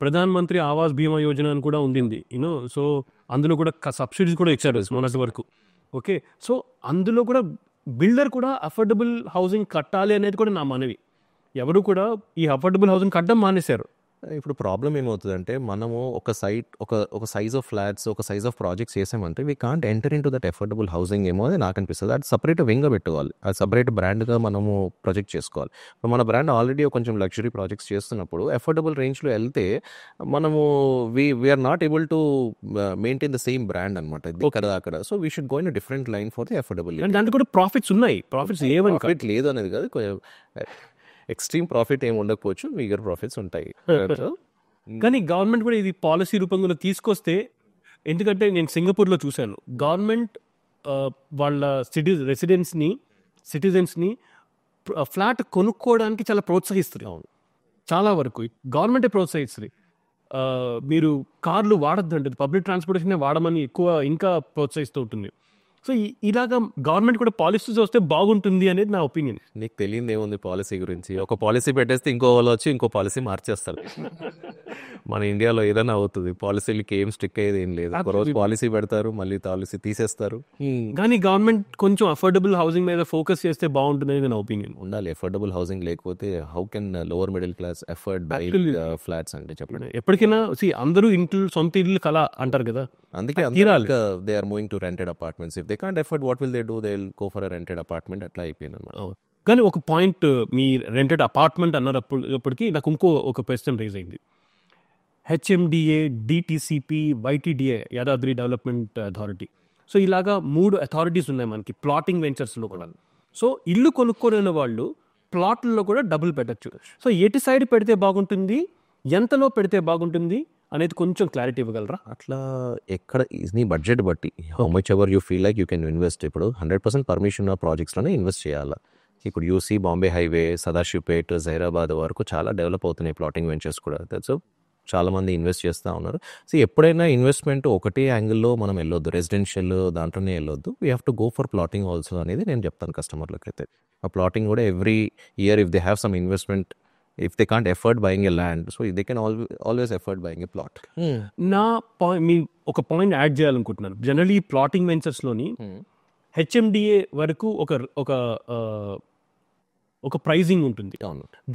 Speaker 1: ప్రధాన్ మంత్రి ఆవాస్ బీమా యోజన అని కూడా ఉండింది యూనో. సో అందులో కూడా సబ్సిడీస్ కూడా ఇచ్చారు మొన్నటి వరకు. ఓకే, సో అందులో కూడా బిల్డర్ కూడా అఫోర్డబుల్ హౌసింగ్ కట్టాలి అనేది కూడా నా మనవి. ఎవరు కూడా ఈ అఫోర్డబుల్ హౌసింగ్ కట్టడం మానేశారు.
Speaker 2: ఇప్పుడు ప్రాబ్లం ఏమవుతుందంటే మనము ఒక సైజ్ ఆఫ్ ఫ్లాట్స్, ఒక సైజ్ ఆఫ్ ప్రాజెక్ట్స్ చేసామంటే we can't enter in to that affordable housing ఏమో అని నాకు అనిపిస్తుంది. అది సపరేట్ వింగ్గా పెట్టుకోవాలి, అది సపరేట్ బ్రాండ్గా మనము ప్రొజెక్ట్ చేసుకోవాలి. మన బ్రాండ్ ఆల్రెడీ కొంచెం లగ్జరీ ప్రాజెక్ట్స్ చేస్తున్నప్పుడు అఫోర్డబుల్ రేంజ్లో వెళ్తే మనము we're not able to maintain the same brand అనమాట అక్కడ. So we should go in different line for the affordable.
Speaker 1: దాంట్లో కూడా ప్రాఫిట్స్ ఉన్నాయి, ప్రాఫిట్స్ లేవని
Speaker 2: లేదు అనేది కాదు. ఎక్స్ట్రీమ్ ప్రాఫిట్ ఏమి ఉండకపోవచ్చు, మీగర్ ప్రాఫిట్స్ ఉంటాయి.
Speaker 1: కానీ గవర్నమెంట్ కూడా ఇది పాలసీ రూపంలో తీసుకొస్తే, ఎందుకంటే నేను సింగపూర్లో చూశాను, గవర్నమెంట్ వాళ్ళ సిటిజన్స్ని ఫ్లాట్ కొనుక్కోవడానికి చాలా ప్రోత్సహిస్తుంది. అవును, చాలా వరకు గవర్నమెంటే ప్రోత్సహిస్తుంది. మీరు కార్లు వాడద్దంటే పబ్లిక్ ట్రాన్స్పోర్టేషన్ వాడమని ఇంకా ప్రోత్సహిస్తూ ఉంటుంది. సో ఇలాగా గవర్నమెంట్ కూడా పాలసీస్ వస్తే బాగుంటుంది అనేది నా ఒపీనియన్.
Speaker 2: నీకు తెలియదు ఏముంది పాలసీ గురించి. ఒక పాలసీ పెట్టేస్తే ఇంకో వాళ్ళు వచ్చి ఇంకో పాలసీ మార్చేస్తారు. మన ఇండియాలో ఏదైనా అవుతుంది, పాలసీలకి ఏం స్టిక్ అయ్యేది ఏం లేదు. ఒక రోజు పాలసీ పెడతారు, మళ్ళీ పాలసీ తీసేస్తారు.
Speaker 1: కానీ గవర్నమెంట్ కొంచెం అఫోర్డబుల్ హౌసింగ్ మీద ఫోకస్ చేస్తే బాగుంటుంది అనేది నా ఒపీనియన్.
Speaker 2: ఉండాలి. అఫోర్డబుల్ హౌసింగ్ లేకపోతే how can lower middle class afford by flats అంటే చెప్పండి.
Speaker 1: ఎప్పటికైనా అందరూ సొంత ఇల్లు కళ అంటారు కదా,
Speaker 2: అందుకే they are moving to rented apartments. If they can't afford what will they do, they will go for a rented apartment. అట్లా అయిపోయింది అన్నమాట.
Speaker 1: కానీ ఒక పాయింట్, మీ రెంటెడ్ అపార్ట్మెంట్ అన్నప్పటికీ నాకు ఒక క్వశ్చన్ రైజ్ అయింది. HMDA, DTCP, YTDA Yadadri development authority, so ఇలాగా 3 అథారిటీస్ ఉన్నాయి మనకి ప్లాటింగ్ వెంచర్స్లో కూడా. సో ఇల్లు కొనుక్కోలేని వాళ్ళు ప్లాట్లలో కూడా డబ్బులు పెట్టచ్చు. సో ఎటు సైడ్ పెడితే బాగుంటుంది, ఎంతలో పెడితే బాగుంటుంది అనేది కొంచెం క్లారిటీ ఇవ్వగలరా?
Speaker 2: అట్లా ఎక్కడ నీ బడ్జెట్ బట్టి how much ever you feel like you can invest. ఇప్పుడు 100% పర్మిషన్ ప్రాజెక్ట్స్లోనే ఇన్వెస్ట్ చేయాలి. ఇప్పుడు యూసీ, బాంబే హైవే, సదాశివపేట్, జైరాబాద్ వరకు చాలా డెవలప్ అవుతున్నాయి ప్లాటింగ్ వెంచర్స్ కూడా. సో చాలామంది ఇన్వెస్ట్ చేస్తూ ఉన్నారు. సో ఎప్పుడైనా ఇన్వెస్ట్మెంట్ ఒకటే యాంగిల్లో మనం వెళ్ళొద్దు, రెసిడెన్షియల్ దాంట్లోనే వెళ్ళొద్దు. We have to go for plotting also అనేది నేను చెప్తాను కస్టమర్లకు. అయితే ఆ ప్లాటింగ్ కూడా every year if they have some investment, if they can't afford buying a land, so they can always afford buying a plot.
Speaker 1: నా మీ ఒక పాయింట్ యాడ్ చేయాలనుకుంటున్నాను. జనరల్లీ ప్లాటింగ్ వెంచర్స్లోని హెచ్ఎండిఏ వరకు ఒక ప్రైజింగ్ ఉంటుంది.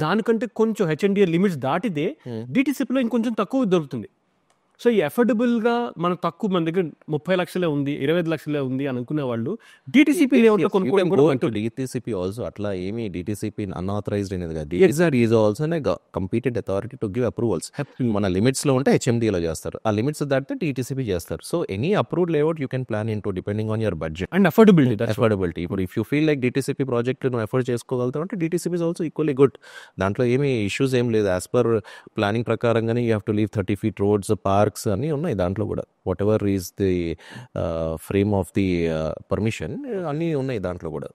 Speaker 1: దానికంటే కొంచెం హెచ్ఎండిఏ లిమిట్స్ దాటితే డిటిసిపిలో ఇంకొంచెం తక్కువ దొరుకుతుంది. సో ఈ అఫోర్డబుల్గా మనం తక్కువ, మన దగ్గర 30 లక్షలే ఉంది, 25 లక్షలే ఉంది అని అనుకునే వాళ్ళు డిటిసిపి
Speaker 2: డిటిసిపి ఆల్సో అట్లా ఏమి డిటిసిపి అన్ఆథరైజ్డ్ అనేది కాదు. DTCP is also competent authority to give approvals. మన లిమిట్స్ లో ఉంటే హెచ్ఎండిఏలో చేస్తారు, ఆ లిమిట్స్ దాటితే డిటిసిపి చేస్తారు. So any approved layout you can plan in to depending on your budget
Speaker 1: and affordability.
Speaker 2: ఇప్పుడు if you feel like DTCP project నువ్వు అఫోర్డ్ చేసుకోగలుగుతావు అంటే DTCP is also equally good. దాంట్లో ఏమి ఇష్యూస్ ఏం లేదు. యాజ్ పర్ ప్లానింగ్ ప్రకారంగానే you have to leave 30 feet roads, parks అన్నీ ఉన్నాయి దాంట్లో కూడా. Whatever is the frame of the permission అన్నీ ఉన్నాయి దాంట్లో కూడా.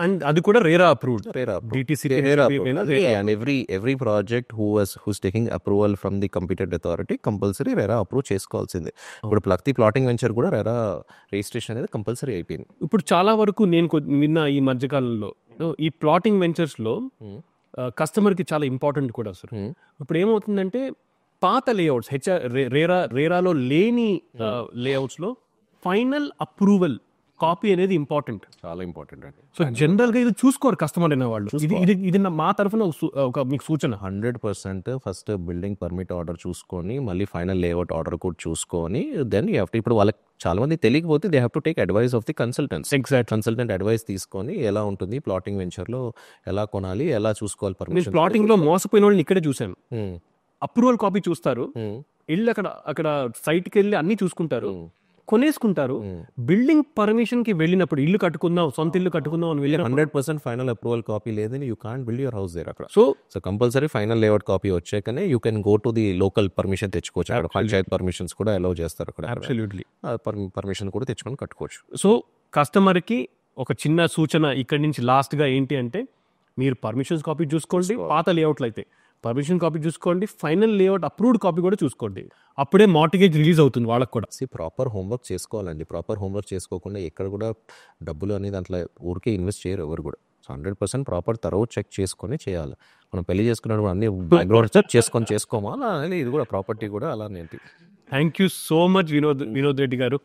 Speaker 1: అండ్ అది కూడా RERA approved.
Speaker 2: And every project who's taking approval from the computed authority compulsory RERA approve చేసుకోవాల్సిందే. ఇప్పుడు ప్రతి ప్లాటింగ్ వెంచర్ కూడా రేరా రిజిస్ట్రేషన్ అనేది కంపల్సరీ అయిపోయింది.
Speaker 1: ఇప్పుడు చాలా వరకు నేను విన్న ఈ మధ్యకాలంలో ఈ ప్లాటింగ్ వెంచర్స్లో కస్టమర్కి చాలా ఇంపార్టెంట్ కూడా సార్. ఇప్పుడు ఏమవుతుందంటే పాత లేఅవుట్స్ రేరాలో లేని లేఅవుట్స్లో ఫైనల్ అప్రూవల్ కాపీ అనేది ఇంపార్టెంట్.
Speaker 2: చాలా ఇంపార్టెంట్ అండి.
Speaker 1: సో జనరల్గా ఇది చూసుకోరు కస్టమర్ అనే వాళ్ళు. ఇది మా తరఫున ఒక మీకు సూచన.
Speaker 2: 100% ఫస్ట్ బిల్డింగ్ పర్మిట్ ఆర్డర్ చూసుకొని మళ్ళీ ఫైనల్ లేఅవుట్ ఆర్డర్ కూడా చూసుకొని దెన్ యూ హ్యావ్ టు, ఇప్పుడు వాళ్ళకి చాలా మంది తెలియకపోతే they have to take advice of the consultants. Consultant advice తీసుకొని ఎలా ఉంటుంది ప్లాటింగ్ వెంచర్లో, ఎలా కొనాలి, ఎలా చూసుకోవాలి పర్మిషన్.
Speaker 1: ప్లాటింగ్ లో మోసపోయిన వాళ్ళని ఇక్కడే చూసాను. అప్రూవల్ కాపీ చూస్తారు, ఇల్లు అక్కడ సైట్కి వెళ్ళి అన్ని చూసుకుంటారు, కొనేసుకుంటారు. బిల్డింగ్ పర్మిషన్ కి వెళ్ళినప్పుడు ఇల్లు కట్టుకుందాం, సొంత ఇల్లు కట్టుకుందాం అని వెళ్ళిన
Speaker 2: 100% ఫైనల్ అప్రూవల్ కాపీ లేదని you can't build your house there అక్కడ.
Speaker 1: So
Speaker 2: compulsory final layout copy వచ్చాకనే you can go to the local permission తెచ్చుకోవచ్చు. అక్కడ పంచాయత్ పర్మిషన్స్ కూడా అలౌ చేస్తారు అక్కడ.
Speaker 1: అబ్సల్యూట్లీ
Speaker 2: పర్మిషన్ కూడా తెచ్చుకొని కట్టుకోవచ్చు.
Speaker 1: సో కస్టమర్కి ఒక చిన్న సూచన ఇక్కడి నుంచి లాస్ట్గా ఏంటి అంటే, మీరు పర్మిషన్స్ కాపీ చూసుకోండి, పాత లేఅవుట్లు అయితే పర్మిషన్ కాపీ చూసుకోండి, ఫైనల్ లేఅవుట్ అప్రూవ్డ్ కాపీ కూడా చూసుకోండి. అప్పుడే మార్టిగేజ్ రిలీజ్ అవుతుంది వాళ్ళకి కూడా.
Speaker 2: ప్రాపర్ హోంవర్క్ చేసుకోవాలండి. ప్రాపర్ హోంవర్క్ చేసుకోకుండా ఎక్కడ కూడా డబ్బులు అనేది దాంట్లో ఊరికే ఇన్వెస్ట్ చేయరు ఎవరు కూడా. సో 100% ప్రాపర్ తరవ చెక్ చేసుకొని చేయాలి. మనం పెళ్లి చేసుకున్నప్పుడు అన్ని బ్యాక్గ్రౌండ్ చెక్ చేసుకోమా అలా అనేది, ఇది కూడా ప్రాపర్టీ కూడా అలానే.
Speaker 1: Thank you so much Vinod Reddy గారు.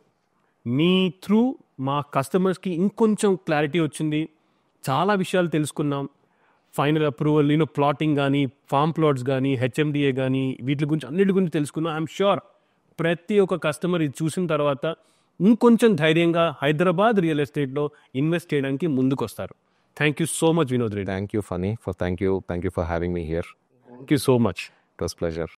Speaker 1: మీ త్రూ మా కస్టమర్స్కి ఇంకొంచెం క్లారిటీ వచ్చింది, చాలా విషయాలు తెలుసుకున్నాం. ఫైనల్ అప్రూవల్, ప్లాటింగ్ కానీ, ఫామ్ ప్లాట్స్ కానీ, హెచ్ఎండిఏ కానీ, వీటి గురించి అన్నిటి గురించి తెలుసుకున్నాం. ఐఎమ్ షూర్ ప్రతి ఒక్క కస్టమర్ ఇది చూసిన తర్వాత ఇంకొంచెం ధైర్యంగా హైదరాబాద్ రియల్ ఎస్టేట్లో ఇన్వెస్ట్ చేయడానికి ముందుకు వస్తారు. Thank you so much Vinod Reddy.
Speaker 2: Thank you Phani for thank you for having me here.
Speaker 1: Thank you so much.
Speaker 2: It was pleasure.